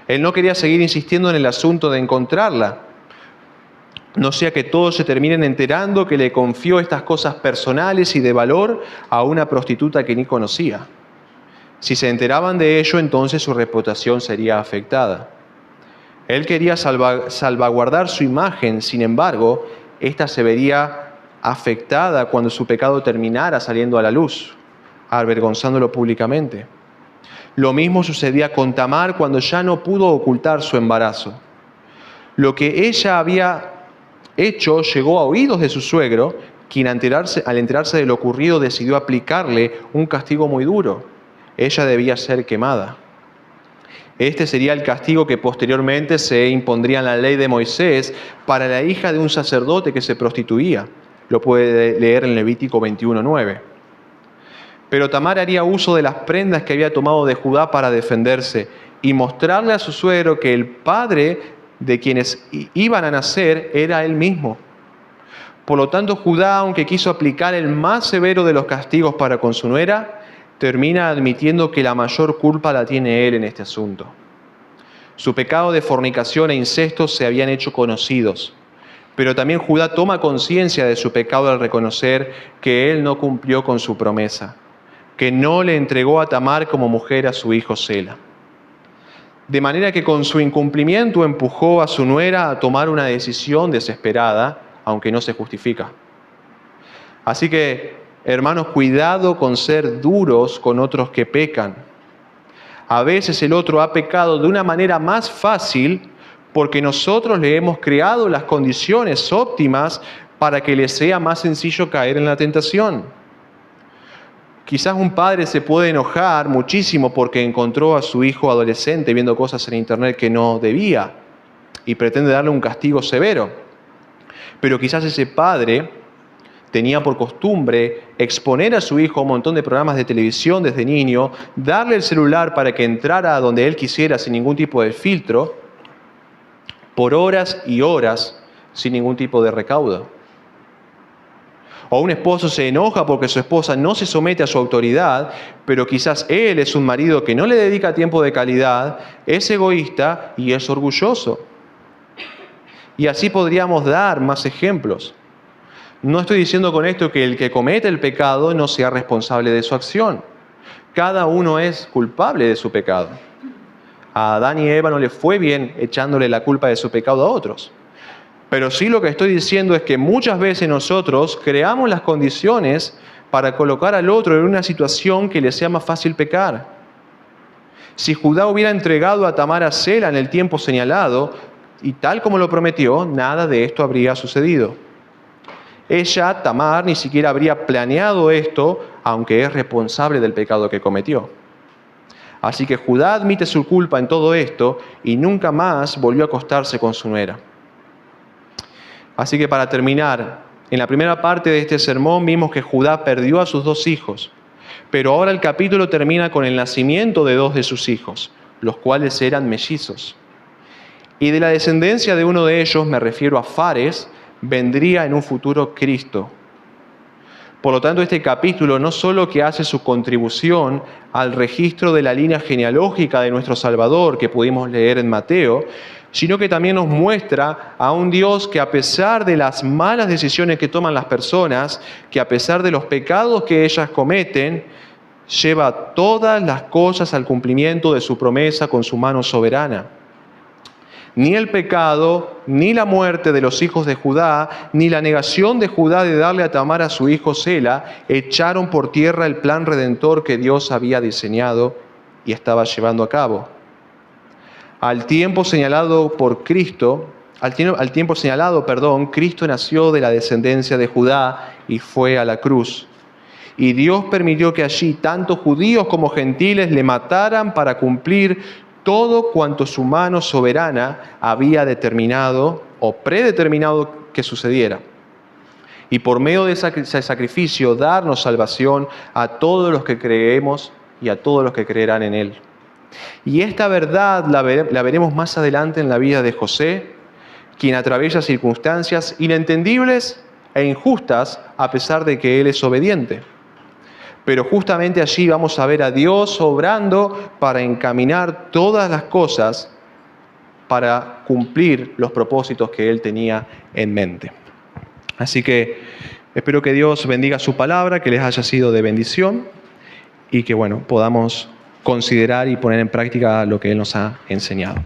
Él no quería seguir insistiendo en el asunto de encontrarla, no sea que todos se terminen enterando que le confió estas cosas personales y de valor a una prostituta que ni conocía. Si se enteraban de ello, entonces su reputación sería afectada. Él quería salvaguardar su imagen, sin embargo, ésta se vería afectada cuando su pecado terminara saliendo a la luz, avergonzándolo públicamente. Lo mismo sucedía con Tamar cuando ya no pudo ocultar su embarazo. Lo que ella había hecho llegó a oídos de su suegro, quien al enterarse de lo ocurrido decidió aplicarle un castigo muy duro. Ella debía ser quemada. Este sería el castigo que posteriormente se impondría en la ley de Moisés para la hija de un sacerdote que se prostituía. Lo puede leer en Levítico 21:9. Pero Tamar haría uso de las prendas que había tomado de Judá para defenderse y mostrarle a su suegro que el padre de quienes iban a nacer era él mismo. Por lo tanto, Judá, aunque quiso aplicar el más severo de los castigos para con su nuera, termina admitiendo que la mayor culpa la tiene él en este asunto. Su pecado de fornicación e incesto se habían hecho conocidos, pero también Judá toma conciencia de su pecado al reconocer que él no cumplió con su promesa, que no le entregó a Tamar como mujer a su hijo Sela. De manera que con su incumplimiento empujó a su nuera a tomar una decisión desesperada, aunque no se justifica. Así que, hermanos, cuidado con ser duros con otros que pecan. A veces el otro ha pecado de una manera más fácil porque nosotros le hemos creado las condiciones óptimas para que le sea más sencillo caer en la tentación. Quizás un padre se puede enojar muchísimo porque encontró a su hijo adolescente viendo cosas en internet que no debía y pretende darle un castigo severo. Pero quizás ese padre tenía por costumbre exponer a su hijo a un montón de programas de televisión desde niño, darle el celular para que entrara a donde él quisiera sin ningún tipo de filtro, por horas y horas sin ningún tipo de recaudo. O un esposo se enoja porque su esposa no se somete a su autoridad, pero quizás él es un marido que no le dedica tiempo de calidad, es egoísta y es orgulloso. Y así podríamos dar más ejemplos. No estoy diciendo con esto que el que comete el pecado no sea responsable de su acción. Cada uno es culpable de su pecado. A Adán y Eva no les fue bien echándole la culpa de su pecado a otros. Pero sí lo que estoy diciendo es que muchas veces nosotros creamos las condiciones para colocar al otro en una situación que le sea más fácil pecar. Si Judá hubiera entregado a Tamar a Sela en el tiempo señalado, y tal como lo prometió, nada de esto habría sucedido. Ella, Tamar, ni siquiera habría planeado esto, aunque es responsable del pecado que cometió. Así que Judá admite su culpa en todo esto y nunca más volvió a acostarse con su nuera. Así que para terminar, en la primera parte de este sermón vimos que Judá perdió a sus 2 hijos, pero ahora el capítulo termina con el nacimiento de 2 de sus hijos, los cuales eran mellizos. Y de la descendencia de uno de ellos, me refiero a Fares, vendría en un futuro Cristo. Por lo tanto, este capítulo no solo que hace su contribución al registro de la línea genealógica de nuestro Salvador que pudimos leer en Mateo, sino que también nos muestra a un Dios que a pesar de las malas decisiones que toman las personas, que a pesar de los pecados que ellas cometen, lleva todas las cosas al cumplimiento de su promesa con su mano soberana. Ni el pecado, ni la muerte de los hijos de Judá, ni la negación de Judá de darle a Tamar a su hijo Sela, echaron por tierra el plan redentor que Dios había diseñado y estaba llevando a cabo. Al tiempo señalado, Cristo nació de la descendencia de Judá y fue a la cruz. Y Dios permitió que allí tanto judíos como gentiles le mataran para cumplir todo cuanto su mano soberana había determinado o predeterminado que sucediera. Y por medio de ese sacrificio darnos salvación a todos los que creemos y a todos los que creerán en Él. Y esta verdad la veremos más adelante en la vida de José, quien atraviesa circunstancias inentendibles e injustas a pesar de que él es obediente. Pero justamente allí vamos a ver a Dios obrando para encaminar todas las cosas para cumplir los propósitos que Él tenía en mente. Así que espero que Dios bendiga su palabra, que les haya sido de bendición y que podamos considerar y poner en práctica lo que Él nos ha enseñado.